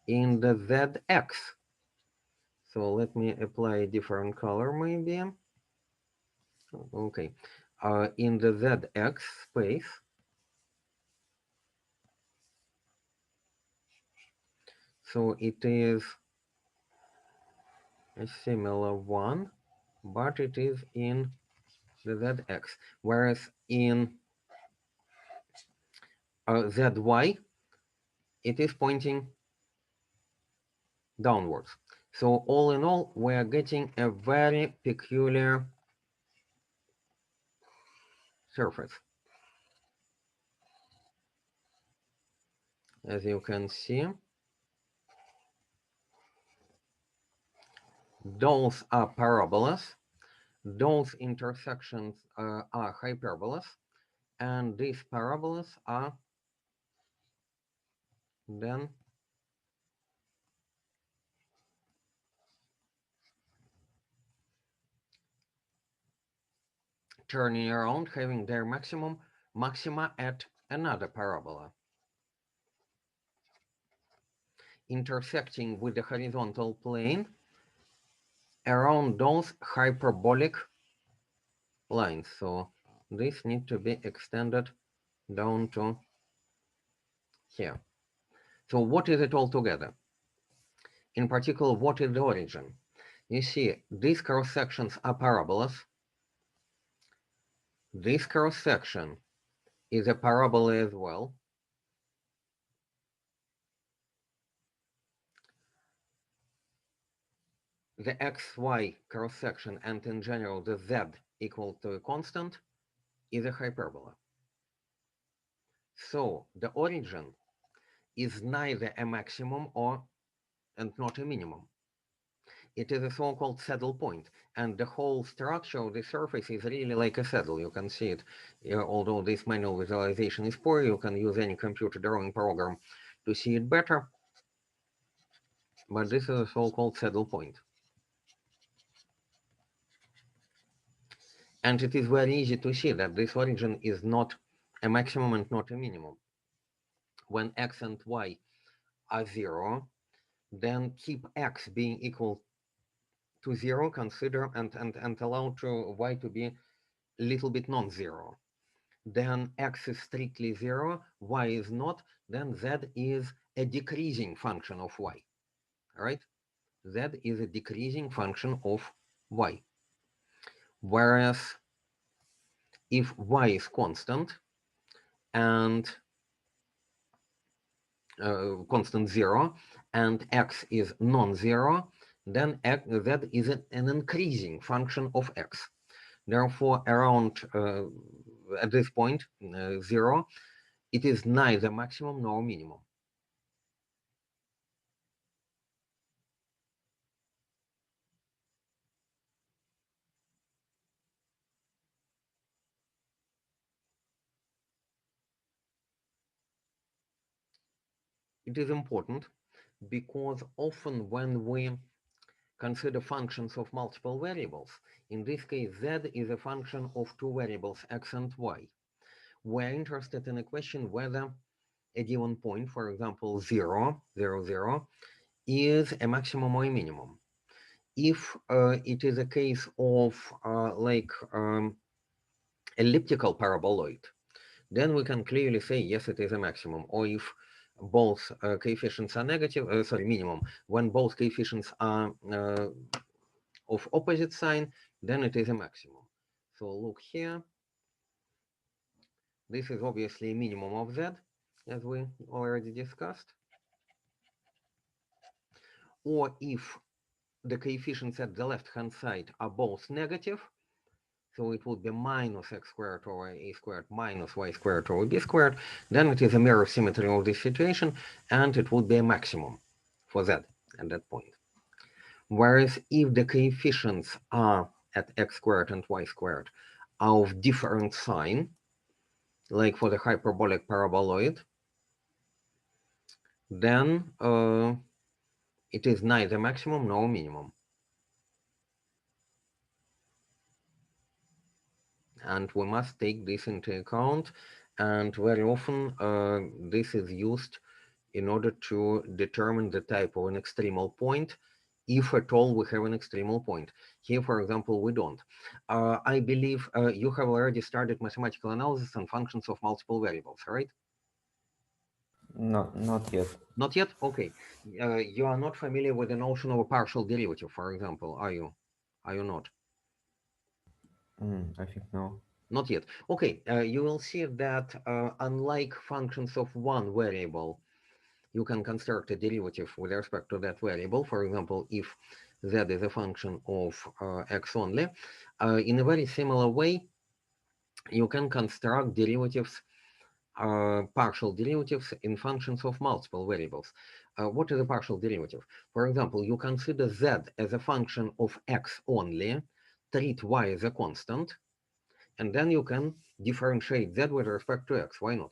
in the ZX. So let me apply a different color maybe. Okay, in the ZX space. So it is a similar one, but it is in the ZX, whereas in ZY, it is pointing downwards. So all in all, we are getting a very peculiar surface. As you can see, those are parabolas, those intersections are hyperbolas, and these parabolas are then turning around, having their maxima at another parabola, intersecting with the horizontal plane around those hyperbolic lines. So this need to be extended down to here. So what is it all together? In particular, what is the origin? You see, these cross sections are parabolas. This cross section is a parabola as well. The xy cross section, and in general the z equal to a constant, is a hyperbola. So the origin is neither a maximum and not a minimum. It is a so-called saddle point, and the whole structure of the surface is really like a saddle. You can see it, although this manual visualization is poor, you can use any computer drawing program to see it better. But this is a so-called saddle point. And it is very easy to see that this origin is not a maximum and not a minimum. When x and y are 0, then keep x being equal to 0, consider and allow to y to be a little bit non-zero. Then x is strictly 0, y is not, then z is a decreasing function of y, right? Z is a decreasing function of y. Whereas if y is constant and constant 0 and x is non-zero, then z is an increasing function of x. Therefore, around at this point, 0, it is neither maximum nor minimum. It is important because often when we consider functions of multiple variables, in this case, z is a function of two variables, x and y. We're interested in a question whether a given point, for example, 0, 0, 0, is a maximum or a minimum. If it is a case of elliptical paraboloid, then we can clearly say, yes, it is a maximum. Or if both coefficients are negative, minimum, when both coefficients are of opposite sign, then it is a maximum. So look here. This is obviously a minimum of z, as we already discussed. Or if the coefficients at the left-hand side are both negative, so it would be minus x squared over a squared minus y squared over b squared, then it is a mirror symmetry of this situation, and it would be a maximum for z at that point. Whereas if the coefficients are at x squared and y squared are of different sign, like for the hyperbolic paraboloid, then it is neither maximum nor minimum. and we must take this into account. And very often this is used in order to determine the type of an extremal point, if at all we have an extremal point. Here, for example, we don't. I believe you have already started mathematical analysis on functions of multiple variables, right? No, not yet. Not yet? Okay. You are not familiar with the notion of a partial derivative, for example, are you? Are you not? I think no. Not yet. Okay, you will see that unlike functions of one variable, you can construct a derivative with respect to that variable. For example, if z is a function of x only, in a very similar way, you can construct derivatives, partial derivatives in functions of multiple variables. What is a partial derivative? For example, you consider z as a function of x only, treat y as a constant, and then you can differentiate z with respect to x. Why not?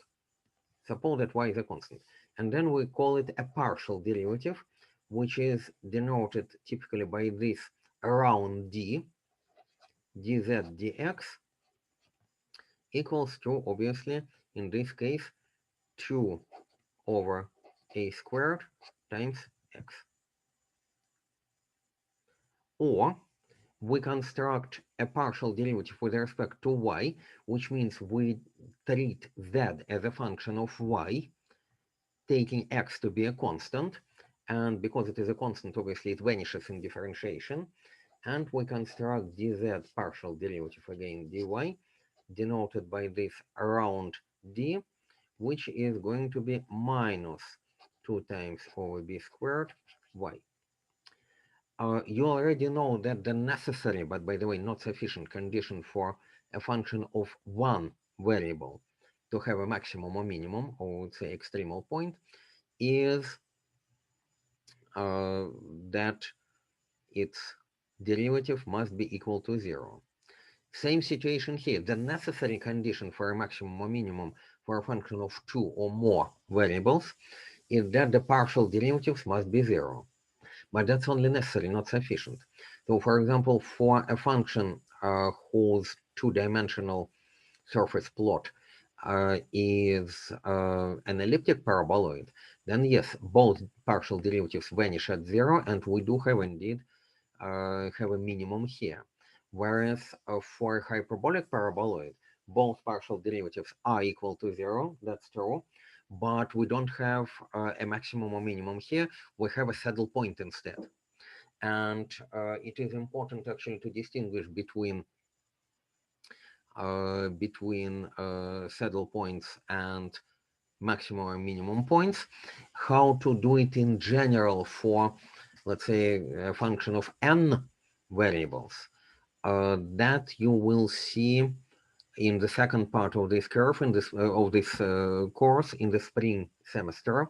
Suppose that y is a constant. And then we call it a partial derivative, which is denoted typically by this around d, dz dx, equals to, obviously, in this case, 2 over a squared times x. Or we construct a partial derivative with respect to y, which means we treat z as a function of y, taking x to be a constant, and because it is a constant, obviously it vanishes in differentiation, and we construct dz partial derivative again dy, denoted by this around d, which is going to be minus 2 times over b squared y. You already know that the necessary, but by the way, not sufficient condition for a function of one variable to have a maximum or minimum, or let's say extremal point, is that its derivative must be equal to 0. Same situation here. The necessary condition for a maximum or minimum for a function of 2 or more variables is that the partial derivatives must be 0. But that's only necessary, not sufficient. So, for example, for a function whose two-dimensional surface plot is an elliptic paraboloid, then yes, both partial derivatives vanish at 0, and we do have indeed have a minimum here. Whereas for a hyperbolic paraboloid, both partial derivatives are equal to 0, that's true, but we don't have a maximum or minimum here, we have a saddle point instead. And it is important actually to distinguish between saddle points and maximum and minimum points. How to do it in general for, let's say, a function of n variables. That you will see in the second part of this curve, in this course in the spring semester,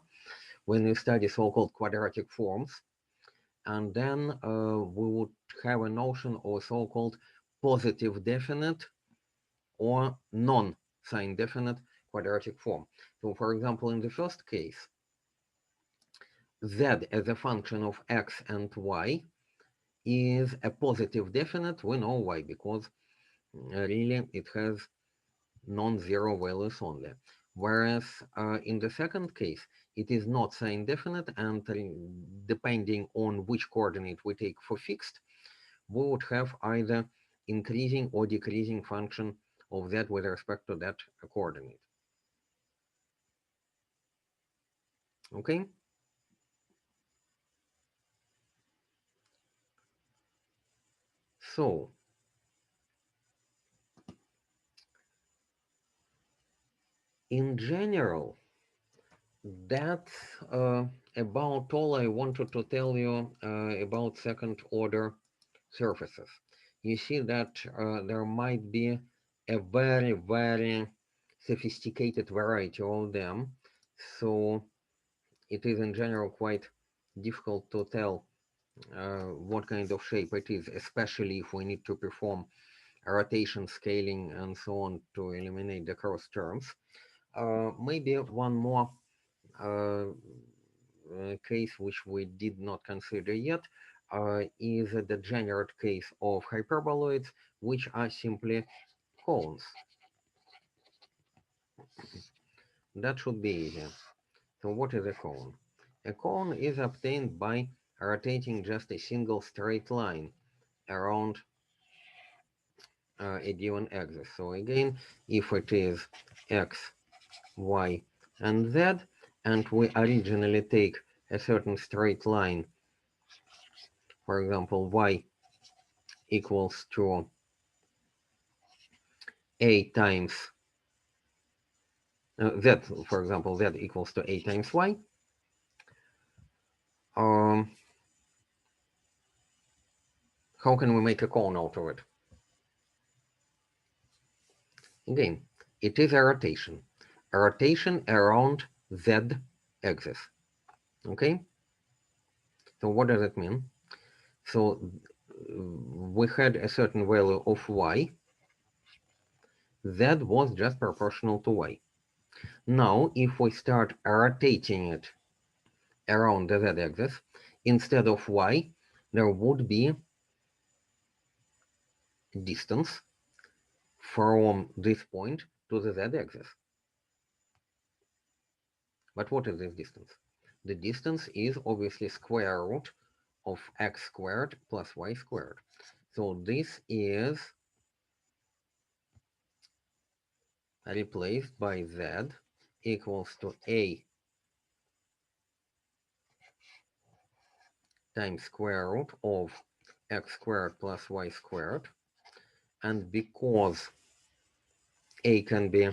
when we study so-called quadratic forms. And then we would have a notion of so-called positive definite or non-sign definite quadratic form. So, for example, in the first case, z as a function of x and y is a positive definite. We know why, because really it has non-zero values only. Whereas in the second case, it is not sign definite, and depending on which coordinate we take for fixed, we would have either increasing or decreasing function of z with respect to that coordinate. Okay? So, in general, that's about all I wanted to tell you about second order surfaces. You see that there might be a very, very sophisticated variety of them. So it is in general quite difficult to tell what kind of shape it is, especially if we need to perform rotation, scaling, and so on to eliminate the cross terms. Maybe one more case which we did not consider yet is the degenerate case of hyperboloids, which are simply cones. That should be easy. So what is a cone? A cone is obtained by rotating just a single straight line around a given axis. So again, if it is x, y, and z, and we originally take a certain straight line, for example, y equals to a times z, for example, z equals to a times y. How can we make a cone out of it? Again, it is a rotation around z axis. Okay? So what does it mean? So we had a certain value of y. Z was just proportional to y. Now, if we start rotating it around the z-axis, instead of y, there would be distance from this point to the z-axis. But what is this distance? The distance is obviously square root of x squared plus y squared. So this is replaced by z equals to a times square root of x squared plus y squared. And because a can be,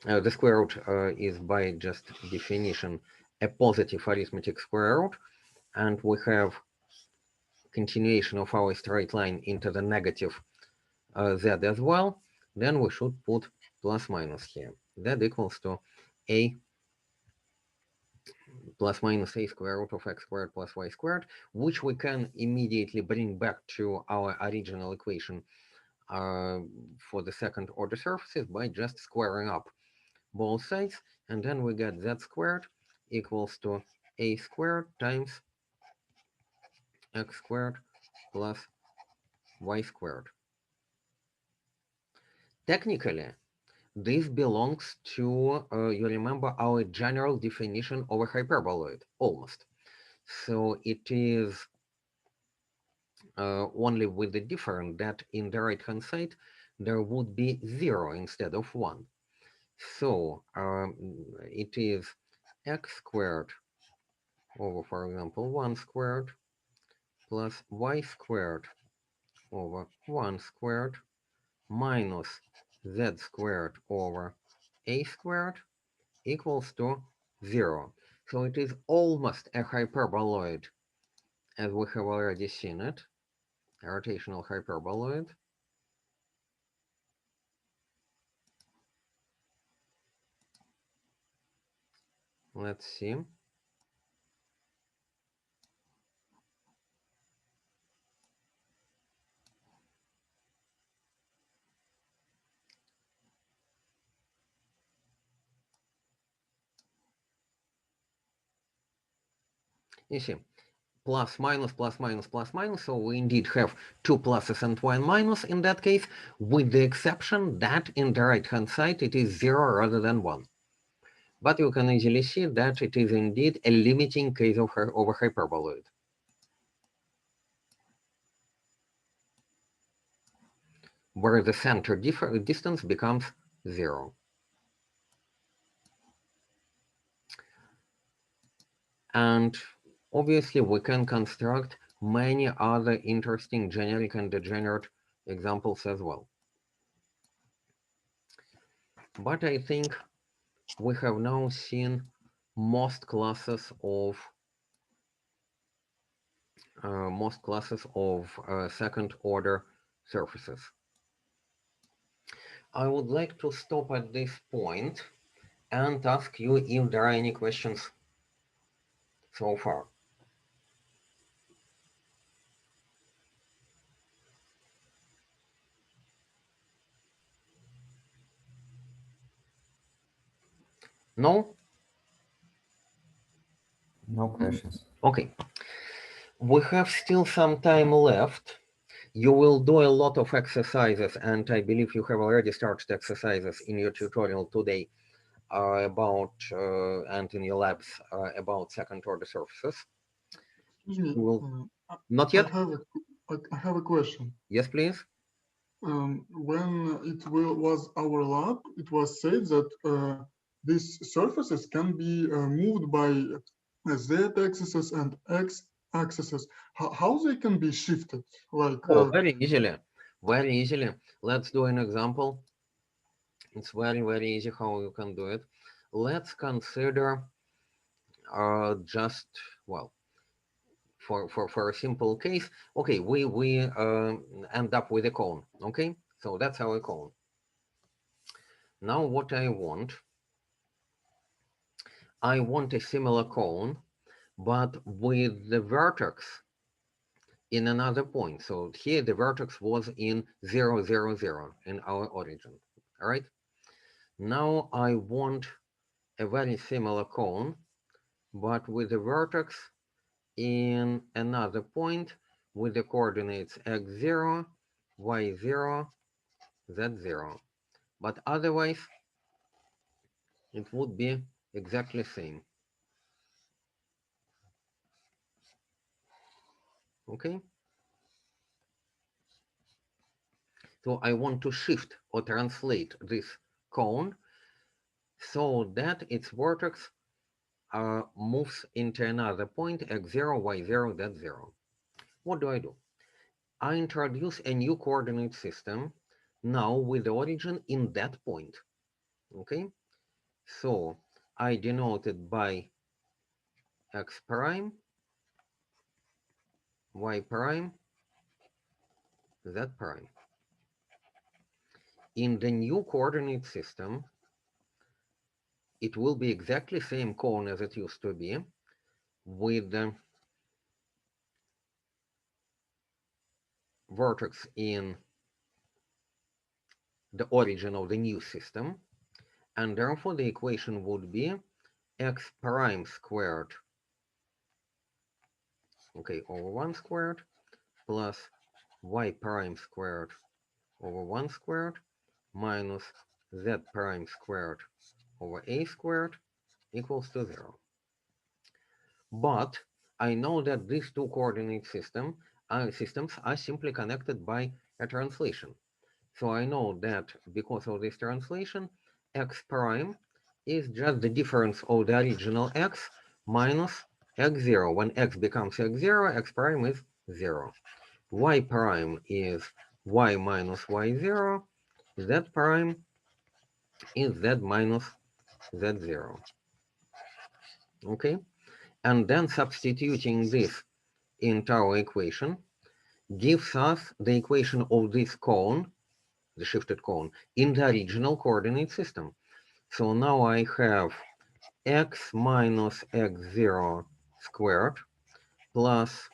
the square root is by just definition a positive arithmetic square root, and we have continuation of our straight line into the negative z as well, then we should put plus minus here. That equals to a plus minus a square root of x squared plus y squared, which we can immediately bring back to our original equation for the second order surfaces by just squaring up both sides, and then we get z squared equals to a squared times x squared plus y squared. Technically, this belongs to, you remember, our general definition of a hyperboloid, almost. So it is only with the difference that in the right-hand side, there would be 0 instead of 1. So it is x squared over, for example, 1 squared plus y squared over 1 squared minus z squared over a squared equals to 0. So it is almost a hyperboloid, as we have already seen it, a rotational hyperboloid. Let's see. You see, plus minus plus minus plus minus, so we indeed have 2 pluses and 1 minus in that case, with the exception that in the right hand side it is 0 rather than 1. But you can easily see that it is indeed a limiting case of a hyperboloid. Where the center distance becomes 0. And obviously we can construct many other interesting generic and degenerate examples as well. But I think we have now seen most classes of second order surfaces. I would like to stop at this point and ask you if there are any questions so far. No? No questions. Okay. We have still some time left, You will do a lot of exercises, and I believe you have already started exercises in your tutorial today about, and in your labs about second order surfaces. Excuse me. Not yet? I have a question. Yes, please. When it was our lab, it was said that these surfaces can be moved by z-axis and x-axis. How they can be shifted? Like Very easily. Very easily. Let's do an example. It's very, very easy how you can do it. Let's consider just, well, for a simple case, okay, we end up with a cone, okay? So that's our cone. Now what I want a similar cone, but with the vertex in another point. So here the vertex was in 0, 0, 0 in our origin, all right? Now I want a very similar cone, but with the vertex in another point with the coordinates x0, y0, z0. But otherwise, it would be exactly the same. Okay? So I want to shift or translate this cone so that its vertex moves into another point, x0, y0, z0. What do? I introduce a new coordinate system now with the origin in that point. Okay? So I denote it by x prime, y prime, z prime. In the new coordinate system, it will be exactly the same cone as it used to be, with the vertex in the origin of the new system, and therefore the equation would be x prime squared, okay, over 1 squared, plus y prime squared over 1 squared, minus z prime squared over a squared equals to 0. But I know that these two coordinate systems are simply connected by a translation. So I know that because of this translation, x prime is just the difference of the original x minus x0. When x becomes x0, x prime is 0. Y prime is y minus y0. Z prime is z minus z0. Okay? And then substituting this into our equation gives us the equation of this cone, the shifted cone, in the original coordinate system. So now I have x minus x0 squared plus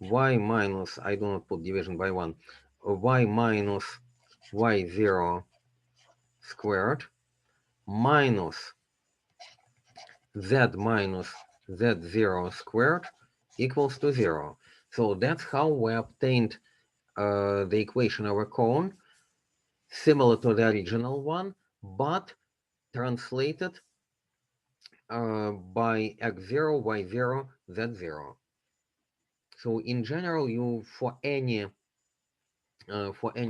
y minus, I do not put division by 1, y minus y0 squared minus z minus z0 squared equals to 0. So that's how we obtained the equation of a cone, similar to the original one, but translated by x0, y0, z0. So in general, you for any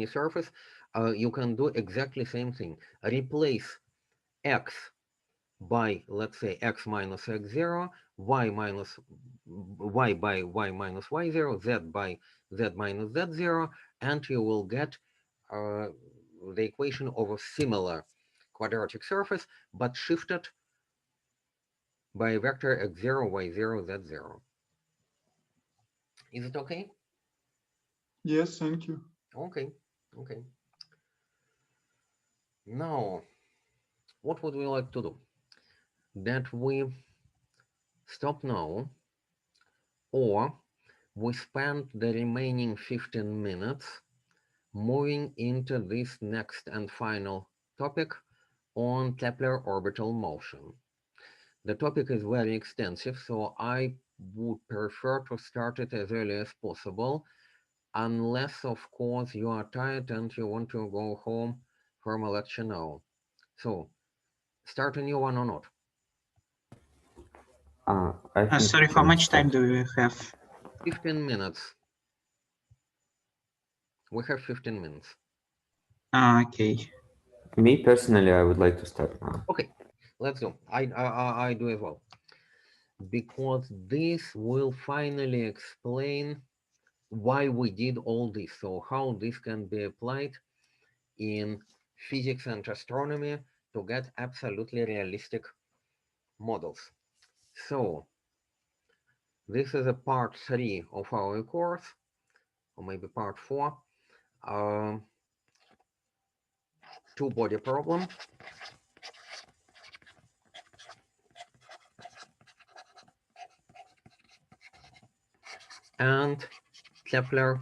surface, you can do exactly the same thing. Replace x by, let's say, x minus x0, y minus y by y minus y0, z by z minus z0, and you will get the equation of a similar quadratic surface, but shifted by a vector x0, y0, z0. Is it okay? yes, thank you. Okay. Now, what would we like to do? That we stop now, or we spend the remaining 15 minutes moving into this next and final topic on Kepler orbital motion. The topic is very extensive, so I would prefer to start it as early as possible. unless, of course, you are tired and you want to go home from a lecture now. So, start a new one or not? I think Sorry, we how can much time start. do we have? 15 minutes. We have 15 minutes. Okay. Me personally, I would like to start now. Okay, let's do. I do as well. Because this will finally explain why we did all this. So how this can be applied in physics and astronomy to get absolutely realistic models. So this is a part 3 of our course, or maybe part 4. Two-body problem. And Kepler's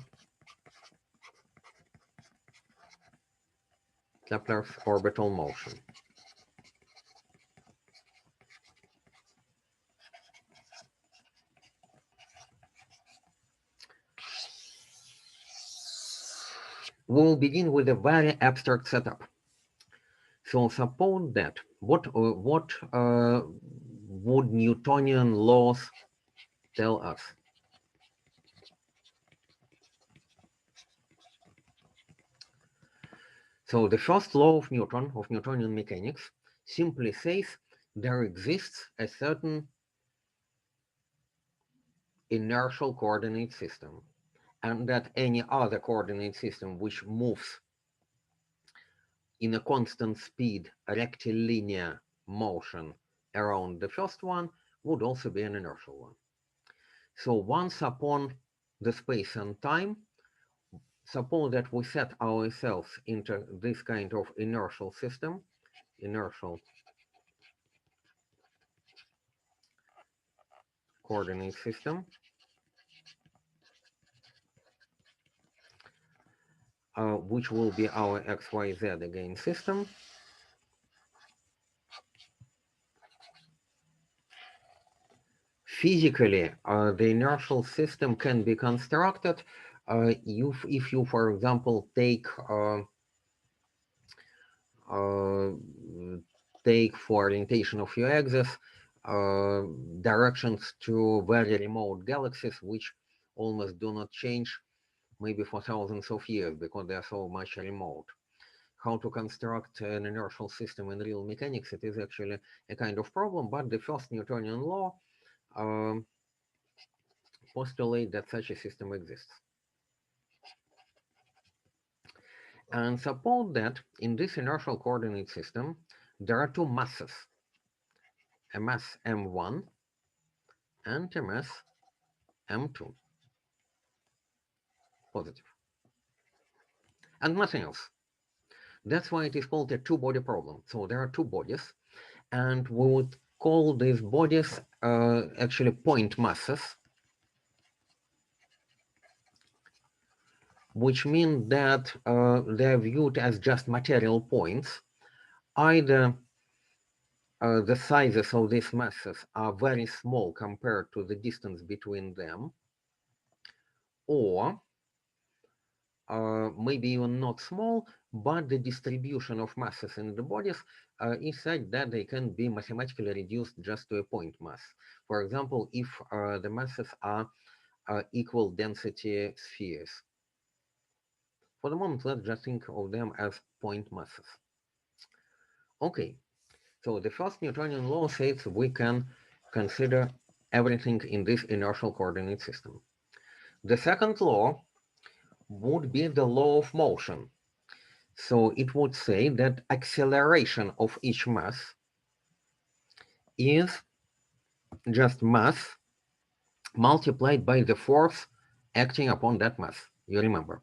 orbital motion. We'll begin with a very abstract setup. So suppose that what would Newtonian laws tell us? So the first law of Newton, of Newtonian mechanics, simply says there exists a certain inertial coordinate system, and that any other coordinate system which moves in a constant speed rectilinear motion around the first one would also be an inertial one. So once upon the space and time, suppose that we set ourselves into this kind of inertial system, inertial coordinate system, which will be our XYZ again system. Physically, the inertial system can be constructed if you, for example, take for orientation of your axis directions to very remote galaxies, which almost do not change maybe for thousands of years because they are so much remote. How to construct an inertial system in real mechanics, it is actually a kind of problem, but the first Newtonian law postulate that such a system exists. And suppose that in this inertial coordinate system, there are two masses, a mass m1 and a mass m2, positive, and nothing else. That's why it is called a two-body problem. So there are two bodies, and we would call these bodies actually point masses, which means that they're viewed as just material points. Either the sizes of these masses are very small compared to the distance between them, or maybe even not small, but the distribution of masses in the bodies is such that they can be mathematically reduced just to a point mass. For example, if the masses are equal density spheres. For the moment, let's just think of them as point masses. Okay, so the first Newtonian law says we can consider everything in this inertial coordinate system. The second law would be the law of motion. So it would say that acceleration of each mass is just mass multiplied by the force acting upon that mass, you remember.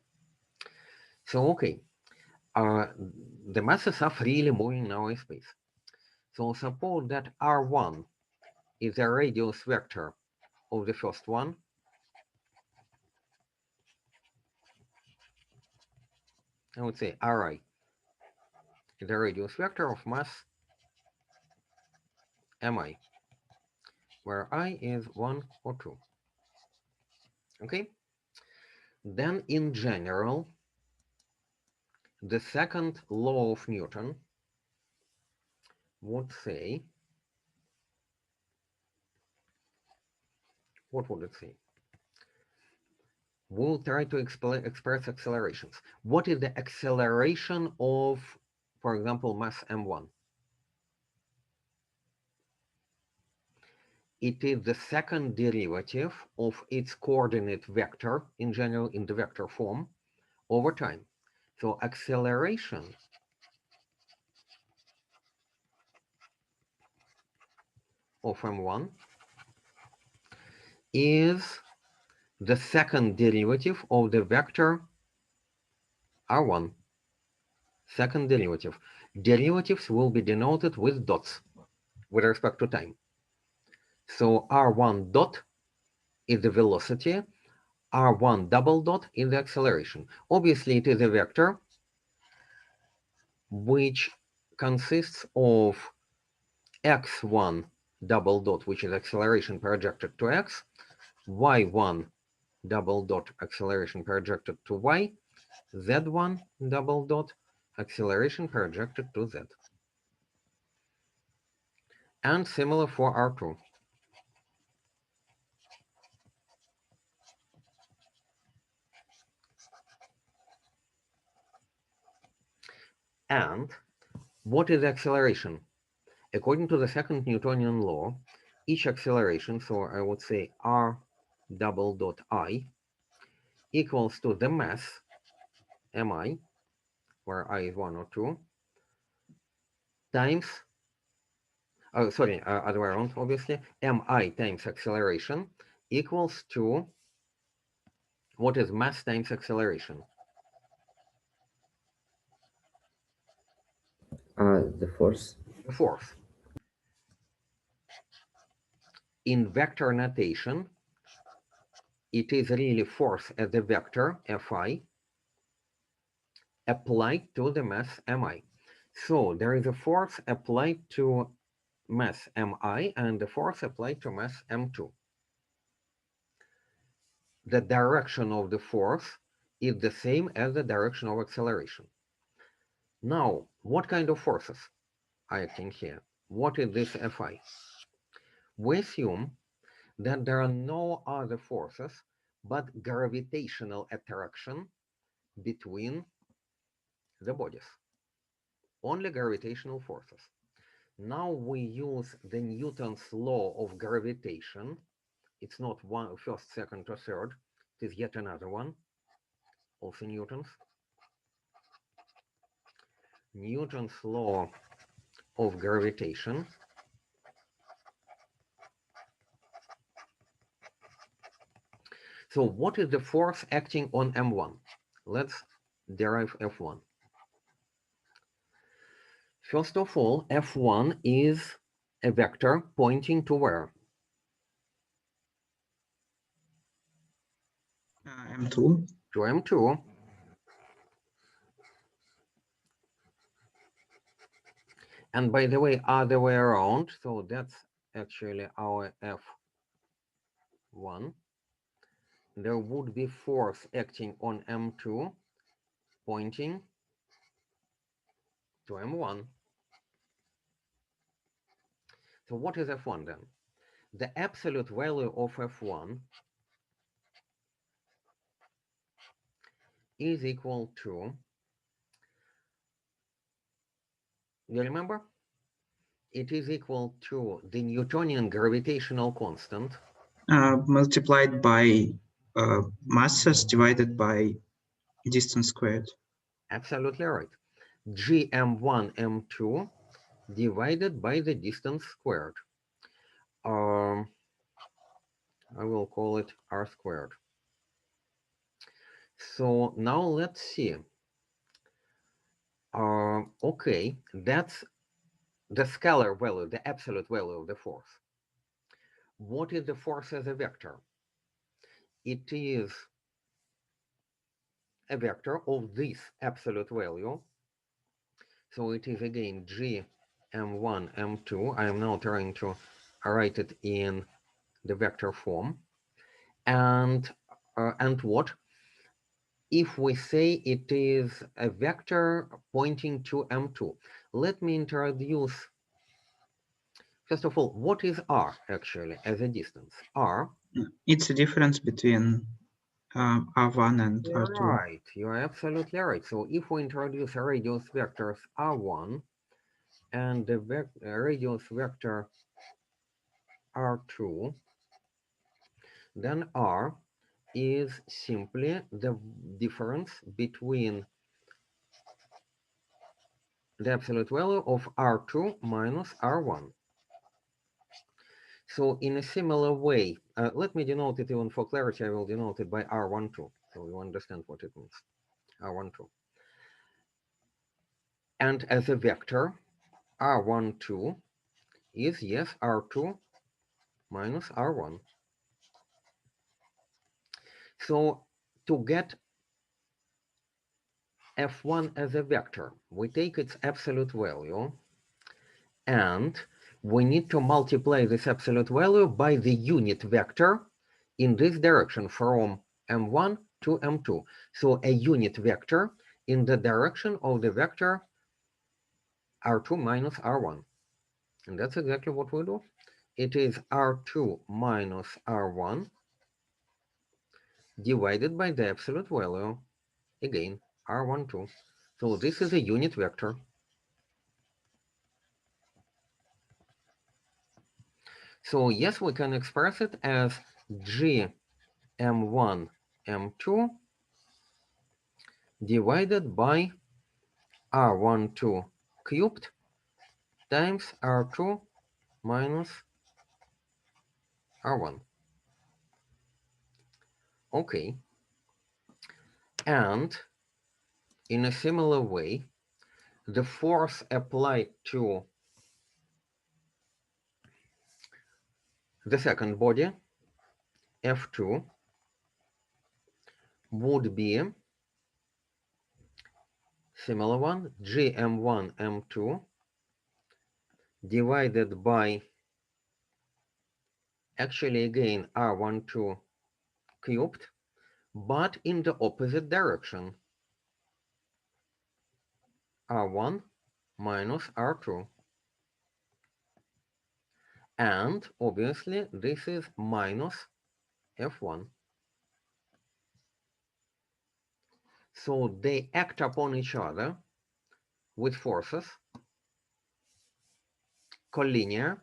So, okay, the masses are freely moving now in space. So suppose that R1 is a radius vector of the first one. I would say Ri is a radius vector of mass Mi, where I is 1 or 2. Okay? then in general, the second law of Newton would say, what would it say? We'll try to express accelerations. What is the acceleration of, for example, mass m1? It is the second derivative of its coordinate vector, in general in the vector form, over time. So acceleration of m1 is the second derivative of the vector r1. Second derivative. Derivatives will be denoted with dots with respect to time. So r1 dot is the velocity, r1 double dot is the acceleration. Obviously, it is a vector which consists of x1 double dot, which is acceleration projected to x, y1 double dot, acceleration projected to y, z1 double dot, acceleration projected to z. And similar for r2. And what is acceleration? According to the second Newtonian law, each acceleration, so I would say r double dot I, equals to the mass mi, where I is 1 or 2, times, other way around, obviously, mi times acceleration equals to, what is mass times acceleration? The force. The force. In vector notation, it is really force as a vector, Fi, applied to the mass mi. So there is a force applied to mass mi and the force applied to mass m2. The direction of the force is the same as the direction of acceleration. Now, what kind of forces are acting here? What is this Fi? We assume that there are no other forces but gravitational attraction between the bodies. Only gravitational forces. Now we use the Newton's law of gravitation. It's not one, first, second, or third. It is yet another one, also Newton's. Newton's law of gravitation. So what is the force acting on m1? Let's derive F1. First of all, F1 is a vector pointing to where? M2. To M2. And by the way, other way around, so that's actually our F1. There would be force acting on M2 pointing to M1. So what is F1 then? The absolute value of F1 is equal to, you remember? It is equal to the Newtonian gravitational constant Multiplied by masses divided by distance squared. Absolutely right. Gm1, m2 divided by the distance squared. I will call it r squared. So now let's see. Okay, that's the scalar value, the absolute value of the force. What is the force as a vector? It is a vector of this absolute value. So it is again G m1, m2. I am now trying to write it in the vector form. And what? if we say it is a vector pointing to M2. Let me introduce, first of all, what is R actually as a distance? R. It's a difference between R1 and R2. Right, you are absolutely right. So if we introduce a radius vectors R1 and the radius vector R2, then R is simply the difference between the absolute value of R2 minus R1. So in a similar way, let me denote it even for clarity, I will denote it by R12, so you understand what it means, R12. And as a vector, R12 is, yes, R2 minus R1. So to get F1 as a vector, we take its absolute value, and we need to multiply this absolute value by the unit vector in this direction from M1 to M2. So a unit vector in the direction of the vector R2 minus R1. And that's exactly what we do. It is R2 minus R1 divided by the absolute value, again, R12. So this is a unit vector. So yes, we can express it as G M1 M2 divided by R12 cubed times R2 minus R1. Okay. And in a similar way, the force applied to the second body, F2, would be similar one, GM1 M2 divided by, actually again, R12 cubed, but in the opposite direction, R1 minus R2. And obviously this is minus F1. So they act upon each other with forces collinear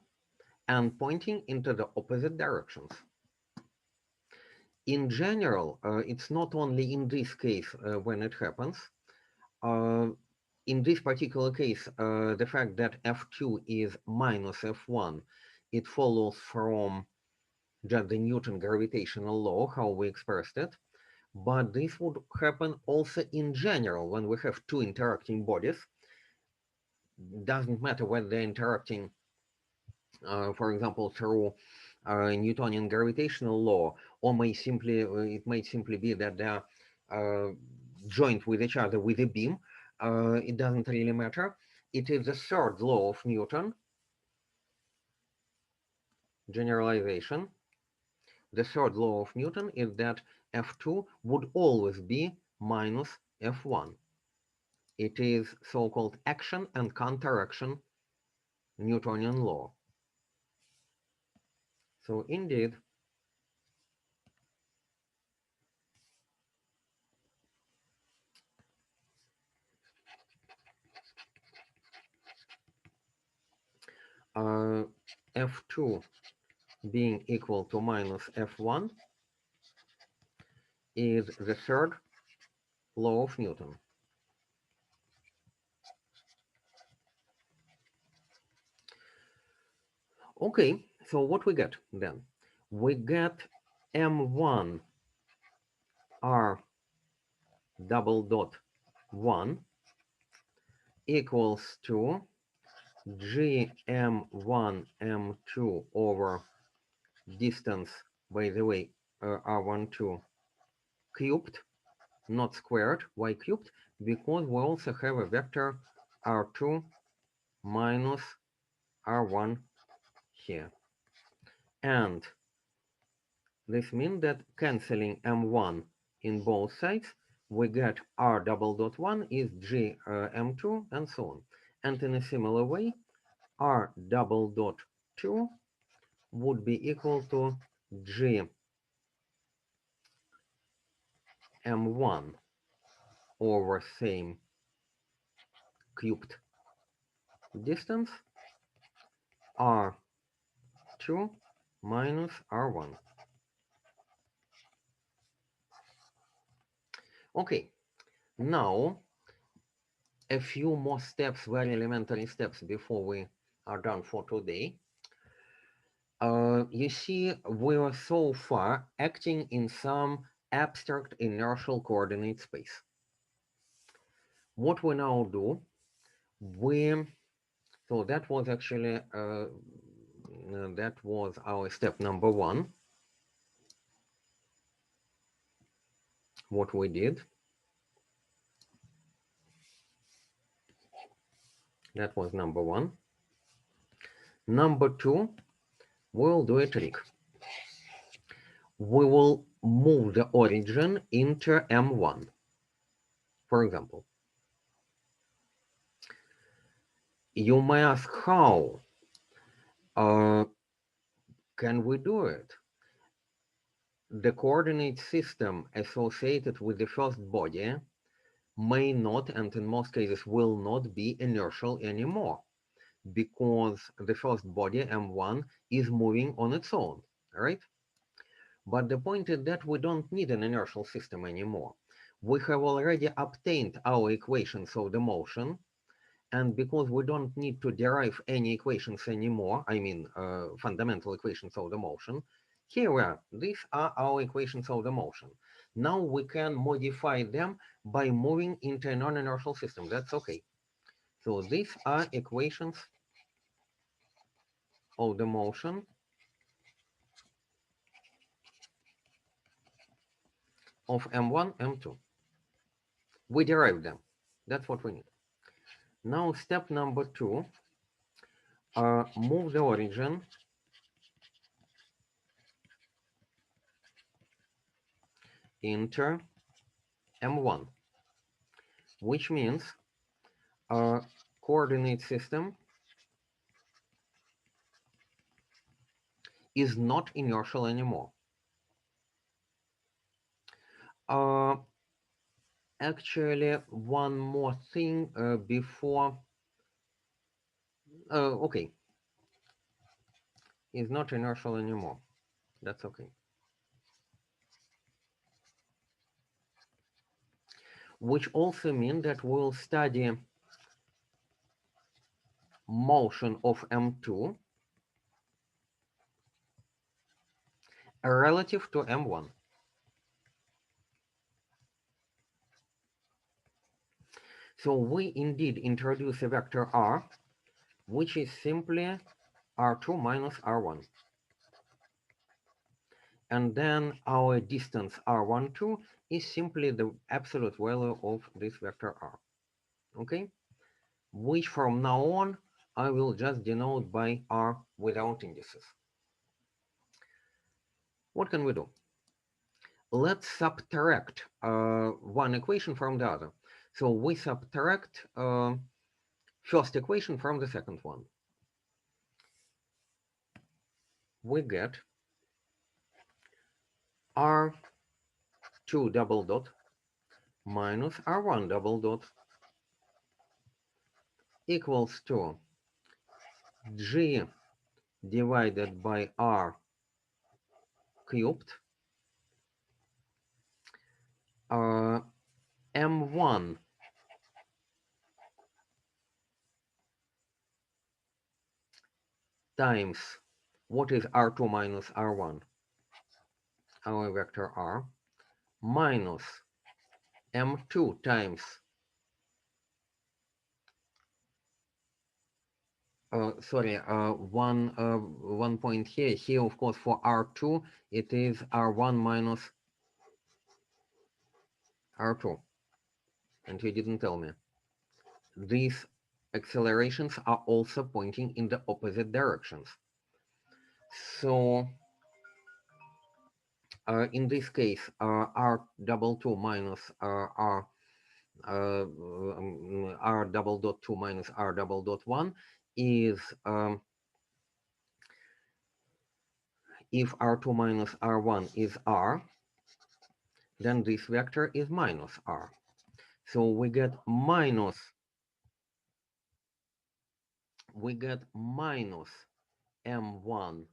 and pointing into the opposite directions. In general, it's not only in this case when it happens. In this particular case, the fact that F2 is minus F1, it follows from just the Newton gravitational law, how we expressed it. But this would happen also in general when we have two interacting bodies. Doesn't matter whether they're interacting, for example, through Newtonian gravitational law, or it may simply be that they're joined with each other with a beam. It doesn't really matter. It is the third law of Newton, generalization. The third law of Newton is that F2 would always be minus F1. It is so-called action and counteraction Newtonian law. So indeed, F2 being equal to minus F1 is the third law of Newton. Okay, so what we get then? We get M1 R double dot 1 equals to GM1 M2 over distance, by the way, R12 cubed, not squared. Why cubed? Because we also have a vector R2 minus R1 here. And this means that canceling M1 in both sides, we get r double dot 1 is g m2 and so on. And in a similar way, r double dot 2 would be equal to g m1 over same cubed distance r2 minus r1. Okay, now a few more steps, very elementary steps before we are done for today. You see, we are so far acting in some abstract inertial coordinate space. What we now do, so that was actually, that was our step number 1. What we did. That was number 1. Number 2, we'll do a trick. We will move the origin into M1, for example. You may ask how can we do it? The coordinate system associated with the first body may not, and in most cases will not, be inertial anymore, because the first body, M1, is moving on its own, right? But the point is that we don't need an inertial system anymore. We have already obtained our equations of the motion, and because we don't need to derive any equations anymore, I mean fundamental equations of the motion, here we are. These are our equations of the motion. Now we can modify them by moving into a non-inertial system. That's okay. So these are equations of the motion of M1, M2. We derive them. That's what we need. Now step number 2, move the origin into M1, which means our coordinate system is not inertial anymore. Actually, one more thing before. Okay, is not inertial anymore. That's okay. Which also means that we'll study motion of M2 relative to M1. So we indeed introduce a vector r, which is simply r2 minus r1. And then our distance r12 is simply the absolute value of this vector r. Okay? Which from now on, I will just denote by r without indices. What can we do? Let's subtract one equation from the other. So we subtract first equation from the second one. We get r2 double dot minus r1 double dot equals to g divided by r cubed m1 times what is r2 minus r1, our vector r, minus m2 times one point here. Here, of course, for R2, it is R1 minus R2. And you didn't tell me. These accelerations are also pointing in the opposite directions. So in this case, R22 minus R double dot 2 minus R double dot 1 is if R2 minus R1 is R, then this vector is minus R. So we get minus M1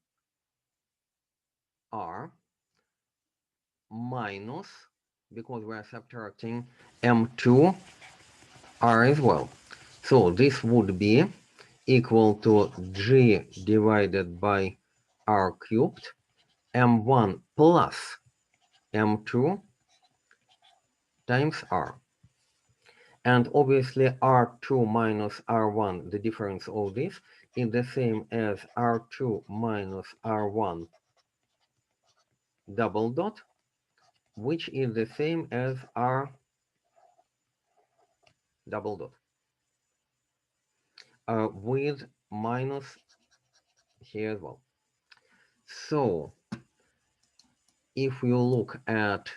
R minus, because we are subtracting M2 R as well. So this would be equal to G divided by R cubed, M1 plus M2 times R. And obviously R2 minus R1, the difference of this is the same as R2 minus R1 double dot, which is the same as R double dot, with minus here as well. So if you look at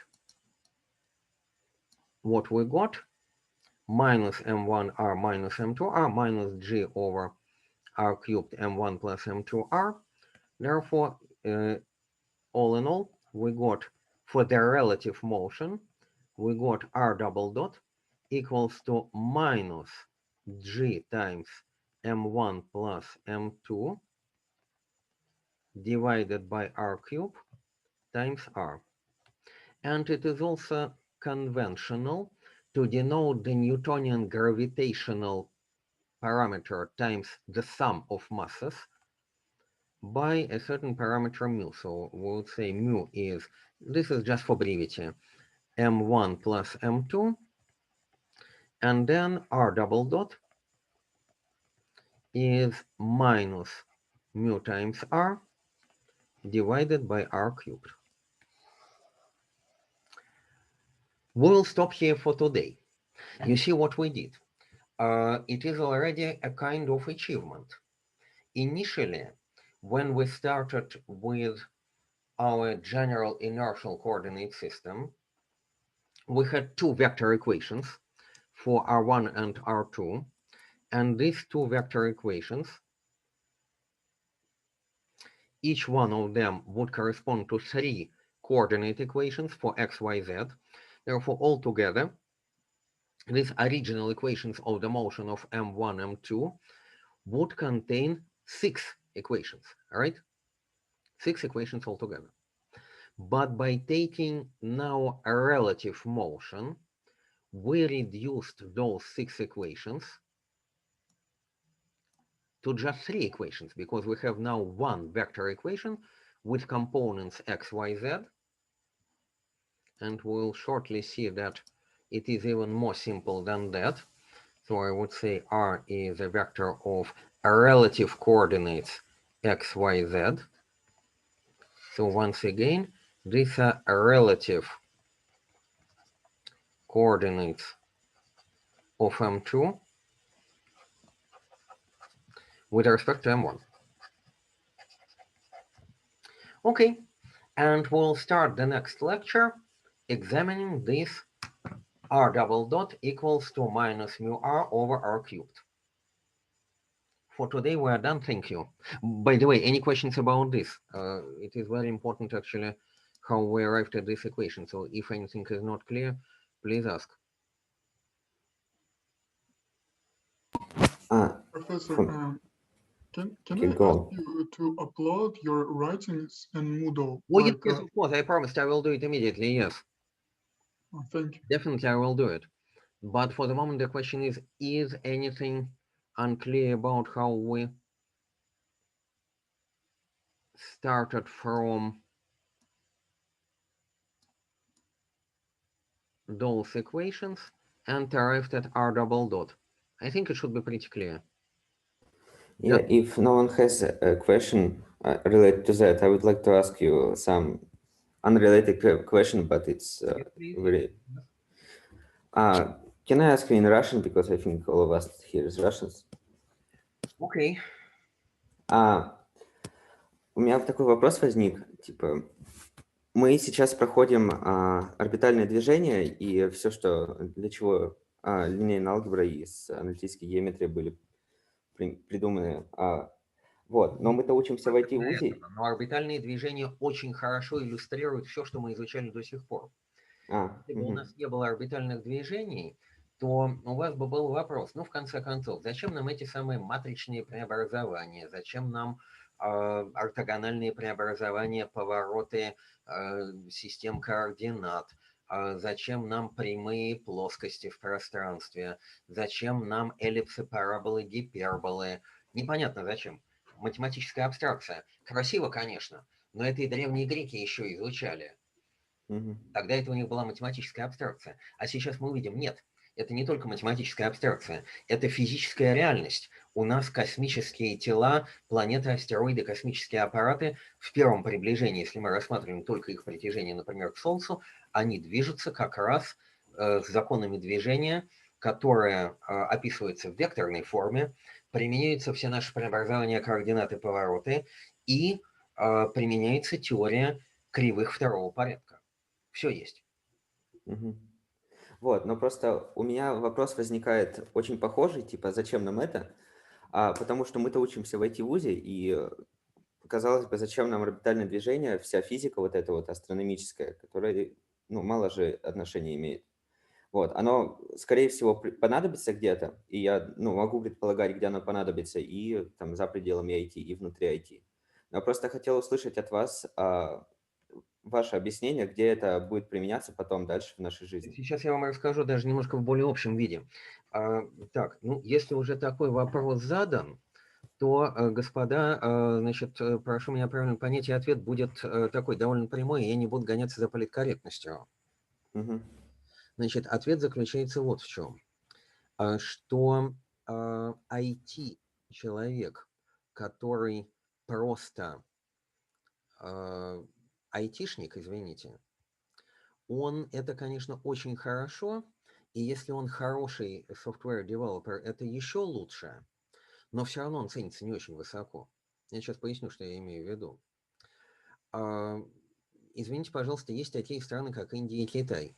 what we got, minus M1R minus M2R minus G over R cubed M1 plus M2R. Therefore, all in all, we got for the relative motion, we got R double dot equals to minus G times M1 plus M2 divided by R cubed times R. And it is also conventional to denote the Newtonian gravitational parameter times the sum of masses by a certain parameter mu. So we would say mu is, this is just for brevity, M1 plus M2, and then R double dot is minus mu times R divided by R cubed. We will stop here for today. You see what we did. It is already a kind of achievement. Initially, when we started with our general inertial coordinate system, we had two vector equations for R1 and R2, and these two vector equations, each one of them would correspond to three coordinate equations for x, y, z. Therefore, altogether, these original equations of the motion of M1, M2 would contain 6 equations, all right? 6 equations altogether. But by taking now a relative motion, we reduced those 6 equations to just 3 equations, because we have now one vector equation with components x, y, z. And we'll shortly see that it is even more simple than that. So I would say R is a vector of a relative coordinates x, y, z. So once again, these are relative coordinates of M2 with respect to M1. Okay, and we'll start the next lecture examining this R double dot equals to minus mu R over R cubed. For today, we are done. Thank you. By the way, any questions about this? It is very important, actually, how we arrived at this equation. So if anything is not clear, please ask. Professor, from- can Okay, I go ask on. you to upload your writings in Moodle? Oh, yes, Like, yes, of course. I promised I will do it immediately. Yes, thank you. definitely I will do it. But for the moment, the question is anything unclear about how we started from those equations and arrived at R double dot? I think it should be pretty clear. Yeah, if no one has a question related to that, I would like to ask you some unrelated question, but it's Yes, please. very. Can I ask you in Russian, because I think all of us here is Russians? Okay. У меня такой вопрос возник, типа, мы сейчас проходим орбитальное движение, и все, что для чего линейная алгебра и аналитические геометрии были придуманы. Вот, но мы-то учимся в IT-вузе. Но орбитальные движения очень хорошо иллюстрируют все, что мы изучали до сих пор. Если бы у нас не было орбитальных движений, то у вас бы был вопрос, ну, в конце концов, зачем нам эти самые матричные преобразования, зачем нам ортогональные преобразования, повороты систем координат, зачем нам прямые плоскости в пространстве, зачем нам эллипсы, параболы, гиперболы, непонятно зачем. Математическая абстракция. Красиво, конечно, но это и древние греки еще изучали. Тогда это у них была математическая абстракция. А сейчас мы увидим, нет, это не только математическая абстракция, это физическая реальность. У нас космические тела, планеты, астероиды, космические аппараты в первом приближении, если мы рассматриваем только их притяжение, например, к Солнцу, они движутся как раз с законами движения, которые описываются в векторной форме, применяются все наши преобразования, координаты, повороты, и применяется теория кривых второго порядка. Все есть. Вот, но просто у меня вопрос возникает очень похожий, типа, зачем нам это? Потому что мы-то учимся в IT-вузе, и казалось бы, зачем нам орбитальное движение, вся физика вот эта вот астрономическая, которая, ну, мало же отношения имеет. Вот, оно, скорее всего, понадобится где-то, и я, ну, могу предполагать, где оно понадобится, и там за пределами IT, и внутри IT. Но просто хотел услышать от вас ваше объяснение, где это будет применяться потом дальше в нашей жизни. Сейчас я вам расскажу даже немножко в более общем виде. Так, ну, если уже такой вопрос задан, то, господа, значит, прошу меня правильно понять, и ответ будет такой довольно прямой, и я не буду гоняться за политкорректностью. Значит, ответ заключается вот в чем. Что IT-человек, который просто айтишник, извините, он это, конечно, очень хорошо, и если он хороший software-девелопер, это еще лучше, но все равно он ценится не очень высоко. Я сейчас поясню, что я имею в виду. Извините, пожалуйста, есть такие страны, как Индия и Китай.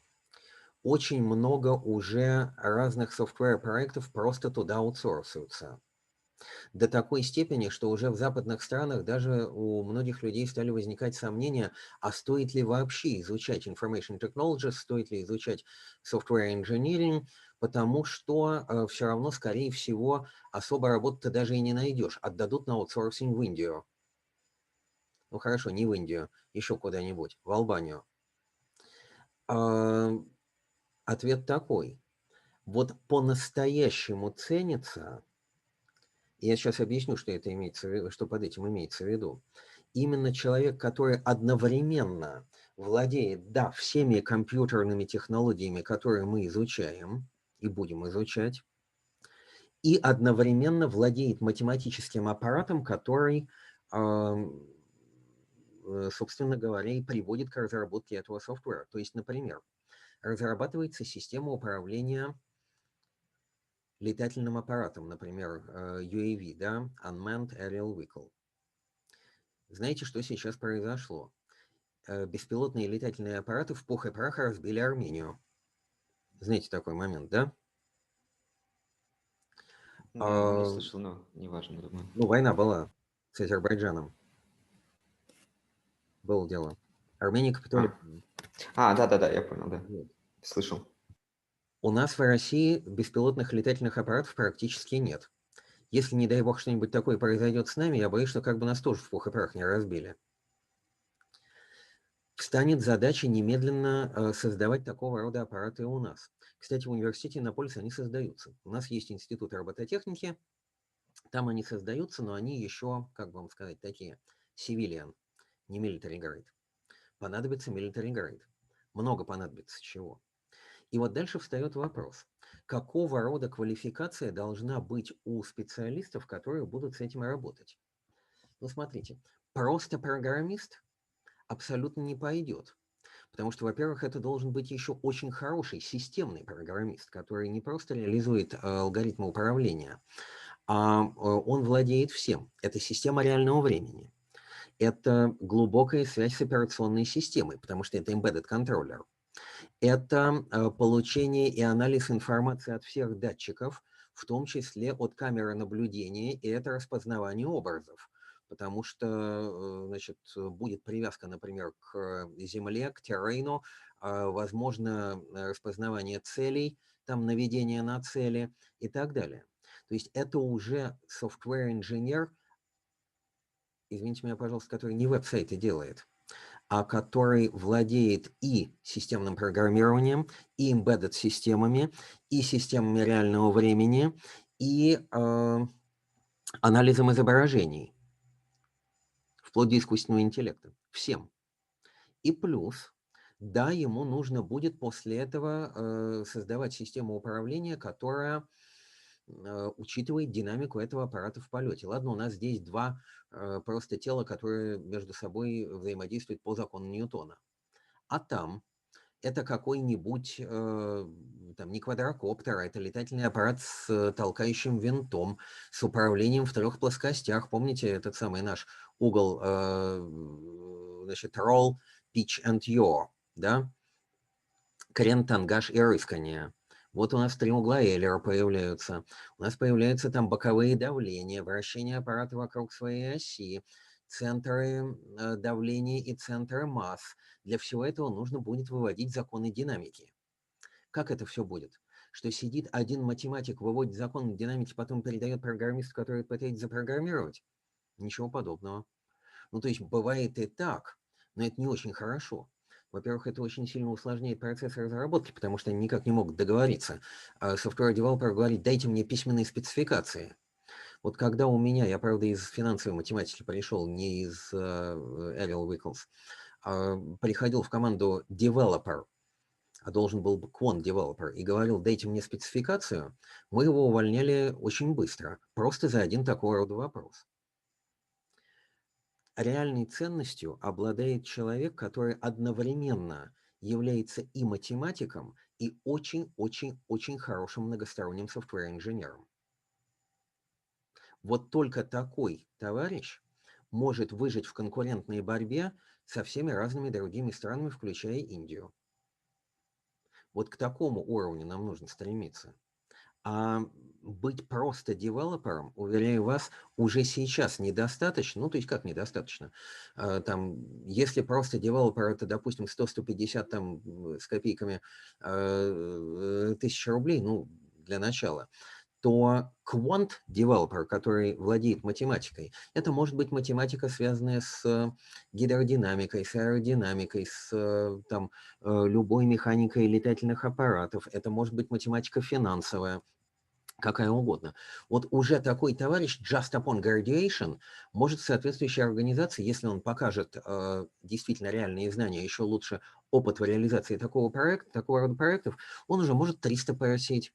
Очень много уже разных software-проектов просто туда аутсорсаются. До такой степени, что уже в западных странах даже у многих людей стали возникать сомнения, а стоит ли вообще изучать information technology, стоит ли изучать software engineering, потому что все равно, скорее всего, особо работы ты даже и не найдешь. Отдадут на аутсорсинг в Индию. Ну хорошо, не в Индию, еще куда-нибудь, в Албанию. Ответ такой. Вот по-настоящему ценится, я сейчас объясню, что это имеется в виду, что под этим имеется в виду. Именно человек, который одновременно владеет, да, всеми компьютерными технологиями, которые мы изучаем и будем изучать, и одновременно владеет математическим аппаратом, который, собственно говоря, и приводит к разработке этого софтвера. То есть, например, разрабатывается система управления летательным аппаратом, например, UAV, да, Unmanned Aerial Vehicle. Знаете, что сейчас произошло? Беспилотные летательные аппараты в пух и прах разбили Армению. Знаете такой момент, да? Не слышал, но неважно, думаю. Ну, война была с Азербайджаном. Было дело. Армения капитулировала. Да, я понял, да. Вот. Слышал. У нас в России беспилотных летательных аппаратов практически нет. Если, не дай бог, что-нибудь такое произойдет с нами, я боюсь, что как бы нас тоже в пух и прах не разбили. Встанет задача немедленно создавать такого рода аппараты у нас. Кстати, в университете Иннополис они создаются. У нас есть институт робототехники, там они создаются, но они еще, как бы вам сказать, такие civilian, не military grade. Понадобится military grade. Много понадобится чего. И вот дальше встает вопрос, какого рода квалификация должна быть у специалистов, которые будут с этим работать? Ну, смотрите, просто программист абсолютно не пойдет. Потому что, во-первых, это должен быть еще очень хороший системный программист, который не просто реализует алгоритмы управления, а он владеет всем. Это система реального времени. Это глубокая связь с операционной системой, потому что это embedded контроллер. Это получение и анализ информации от всех датчиков, в том числе от камеры наблюдения, и это распознавание образов, потому что, значит, будет привязка, например, к Земле, к террейну, возможно распознавание целей, там наведение на цели и так далее. То есть это уже software-инженер, извините меня, пожалуйста, который не веб-сайты делает, а который владеет и системным программированием, и embedded системами, и системами реального времени, и анализом изображений, вплоть до искусственного интеллекта. Всем. И плюс, да, ему нужно будет после этого создавать систему управления, которая учитывает динамику этого аппарата в полете. Ладно, у нас здесь два просто тела, которые между собой взаимодействуют по закону Ньютона. А там это какой-нибудь, там, не квадрокоптер, а это летательный аппарат с толкающим винтом, с управлением в 3 плоскостях. Помните этот самый наш угол, значит, roll, pitch and yaw, да? Крен, тангаж и рыскание. Вот у нас 3 угла Эйлера появляются. У нас появляются там боковые давления, вращение аппарата вокруг своей оси, центры давления и центры масс. Для всего этого нужно будет выводить законы динамики. Как это все будет? Что сидит один математик, выводит законы динамики, потом передает программисту, который пытается запрограммировать? Ничего подобного. Ну, то есть бывает и так, но это не очень хорошо. Во-первых, это очень сильно усложняет процесс разработки, потому что они никак не могут договориться. Software-девелопер говорит, дайте мне письменные спецификации. Вот когда у меня, я, правда, из финансовой математики пришел, не из Analytical, приходил в команду developer, а должен был быть quant developer, и говорил, дайте мне спецификацию, мы его увольняли очень быстро, просто за один такой рода вопрос. Реальной ценностью обладает человек, который одновременно является и математиком, и очень-очень-очень хорошим многосторонним софтвер-инженером. Вот только такой товарищ может выжить в конкурентной борьбе со всеми разными другими странами, включая Индию. Вот к такому уровню нам нужно стремиться. А быть просто девелопером, уверяю вас, уже сейчас недостаточно. Ну, то есть как недостаточно? Там, если просто девелопер, это, допустим, 100-150 там, с копейками тысяч рублей, ну, для начала, то quant-девелопер, который владеет математикой, это может быть математика, связанная с гидродинамикой, с аэродинамикой, с там, любой механикой летательных аппаратов. Это может быть математика финансовая, какая угодно. Вот уже такой товарищ, just upon graduation, может в соответствующей организации, если он покажет действительно реальные знания, еще лучше опыт в реализации такого рода проектов, он уже может 300 просить.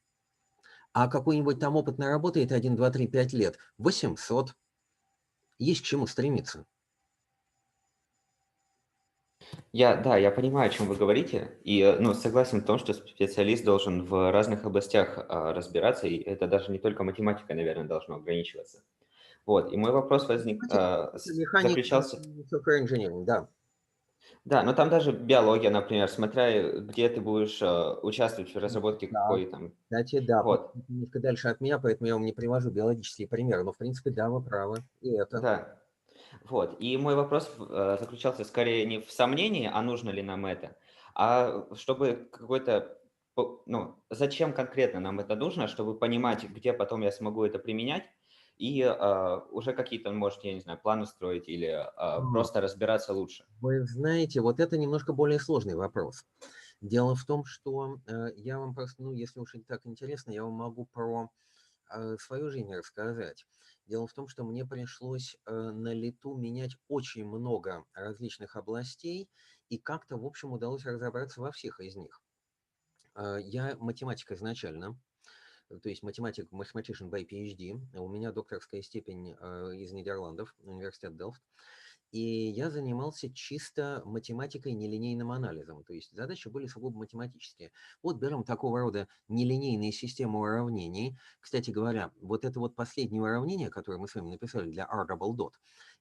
А какой-нибудь там опыт наработает 1, 2, 3, 5 лет, 800. Есть к чему стремиться. Да, я понимаю, о чем вы говорите, и ну, согласен в том, что специалист должен в разных областях разбираться, и это даже не только математика, наверное, должно ограничиваться. Вот, и мой вопрос Механик, заключался... software engineering, да. Да, но там даже биология, например, смотря где ты будешь участвовать в разработке Да. какой там... Кстати, да, Вот. немножко дальше от меня, поэтому я вам не привожу биологические примеры, но в принципе, да, вы правы. И это. Да, вот. И мой вопрос заключался скорее не в сомнении, а нужно ли нам это, а чтобы какой-то, ну, зачем конкретно нам это нужно, чтобы понимать, где потом я смогу это применять, и уже какие-то, может, я не знаю, планы строить или просто разбираться лучше. Вы знаете, вот это немножко более сложный вопрос. Дело в том, что я вам просто, ну, если уж это так интересно, я вам могу про свою жизнь рассказать. Дело в том, что мне пришлось на лету менять очень много различных областей, и как-то, в общем, удалось разобраться во всех из них. Я математик изначально, то есть математик, mathematician by PhD. У меня докторская степень из Нидерландов, университет Делфт. И я занимался чисто математикой, нелинейным анализом. То есть задачи были сугубо математические. Вот берем такого рода нелинейные системы уравнений. Кстати говоря, вот это вот последнее уравнение, которое мы с вами написали для R double dot,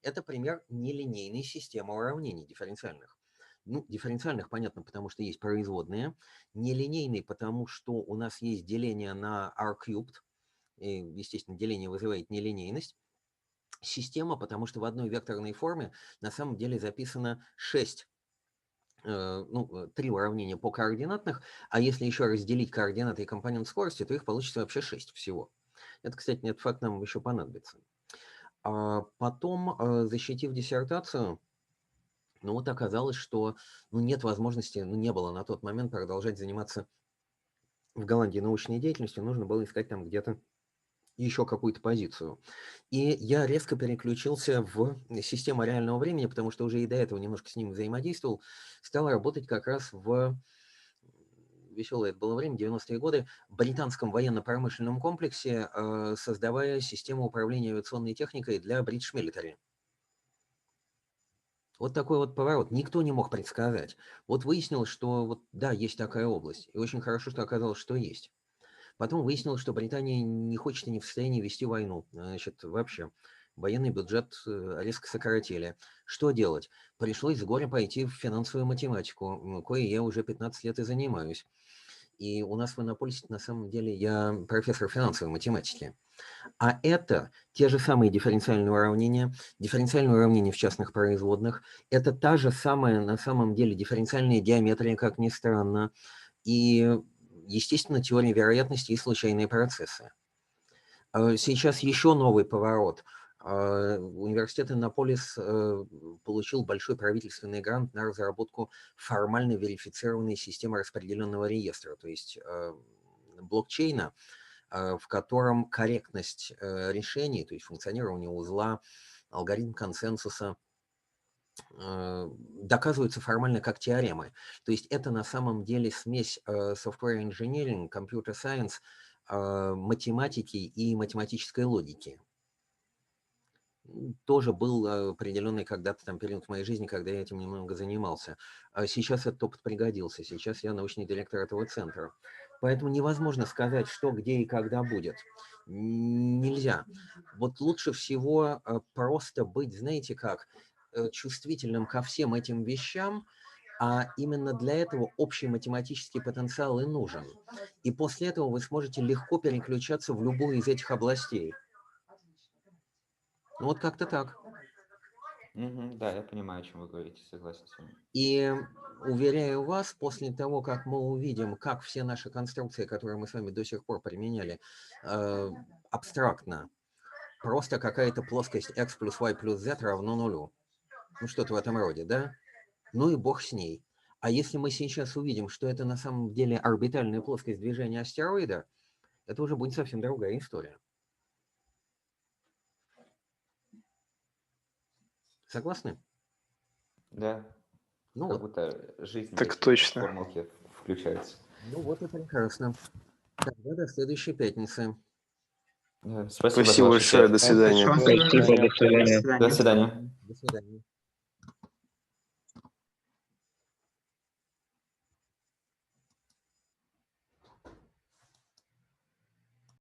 это пример нелинейной системы уравнений дифференциальных. Ну, дифференциальных, понятно, потому что есть производные. Нелинейный, потому что у нас есть деление на R cubed. И, естественно, деление вызывает нелинейность. Система, потому что в одной векторной форме на самом деле записано 6, 3 уравнения по координатных, а если еще разделить координаты и компонент скорости, то их получится вообще 6 всего. Это, кстати, этот факт нам еще понадобится. Потом, защитив диссертацию, ну вот оказалось, что нет возможности, не было на тот момент продолжать заниматься в Голландии научной деятельностью, нужно было искать там где-то еще какую-то позицию. И я резко переключился в систему реального времени, потому что уже и до этого немножко с ним взаимодействовал, стал работать как раз в веселое это было время, 90-е годы, в британском военно-промышленном комплексе, создавая систему управления авиационной техникой для British Military. Вот такой вот поворот. Никто не мог предсказать. Вот выяснилось, что вот, да, есть такая область. И очень хорошо, что оказалось, что есть. Потом выяснилось, что Британия не хочет и не в состоянии вести войну. Значит, вообще, военный бюджет резко сократили. Что делать? Пришлось с горя пойти в финансовую математику, кое я уже 15 лет и занимаюсь. И у нас в Иннополисе, на самом деле, я профессор финансовой математики. А это те же самые дифференциальные уравнения в частных производных. Это та же самая, на самом деле, дифференциальная геометрия, как ни странно. И естественно, теория вероятности и случайные процессы. Сейчас еще новый поворот. Университет Иннополис получил большой правительственный грант на разработку формально верифицированной системы распределенного реестра, то есть блокчейна, в котором корректность решений, то есть функционирование узла, алгоритм консенсуса, доказываются формально как теоремы. То есть это на самом деле смесь software engineering, computer science, математики и математической логики. Тоже был определенный когда-то там период в моей жизни, когда я этим немного занимался. Сейчас этот опыт пригодился. Сейчас я научный директор этого центра. Поэтому невозможно сказать, что, где и когда будет. Нельзя. Вот лучше всего просто быть, знаете как, чувствительным ко всем этим вещам, а именно для этого общий математический потенциал и нужен. И после этого вы сможете легко переключаться в любую из этих областей. Ну вот как-то так. Да, я понимаю, о чем вы говорите, согласен с вами. И уверяю вас, после того, как мы увидим, как все наши конструкции, которые мы с вами до сих пор применяли, абстрактно, просто какая-то плоскость x плюс y плюс z равно нулю. Ну что-то в этом роде, да? Ну и бог с ней. А если мы сейчас увидим, что это на самом деле орбитальная плоскость движения астероида, это уже будет совсем другая история. Согласны? Да. Ну Как вот. будто жизнь Так в эти точно. формулки включается. Ну вот и прекрасно. Тогда до следующей пятницы. Спасибо за Спасибо ваш большое. ответ. До свидания. Большое. Спасибо, до свидания. До свидания. До свидания. До свидания.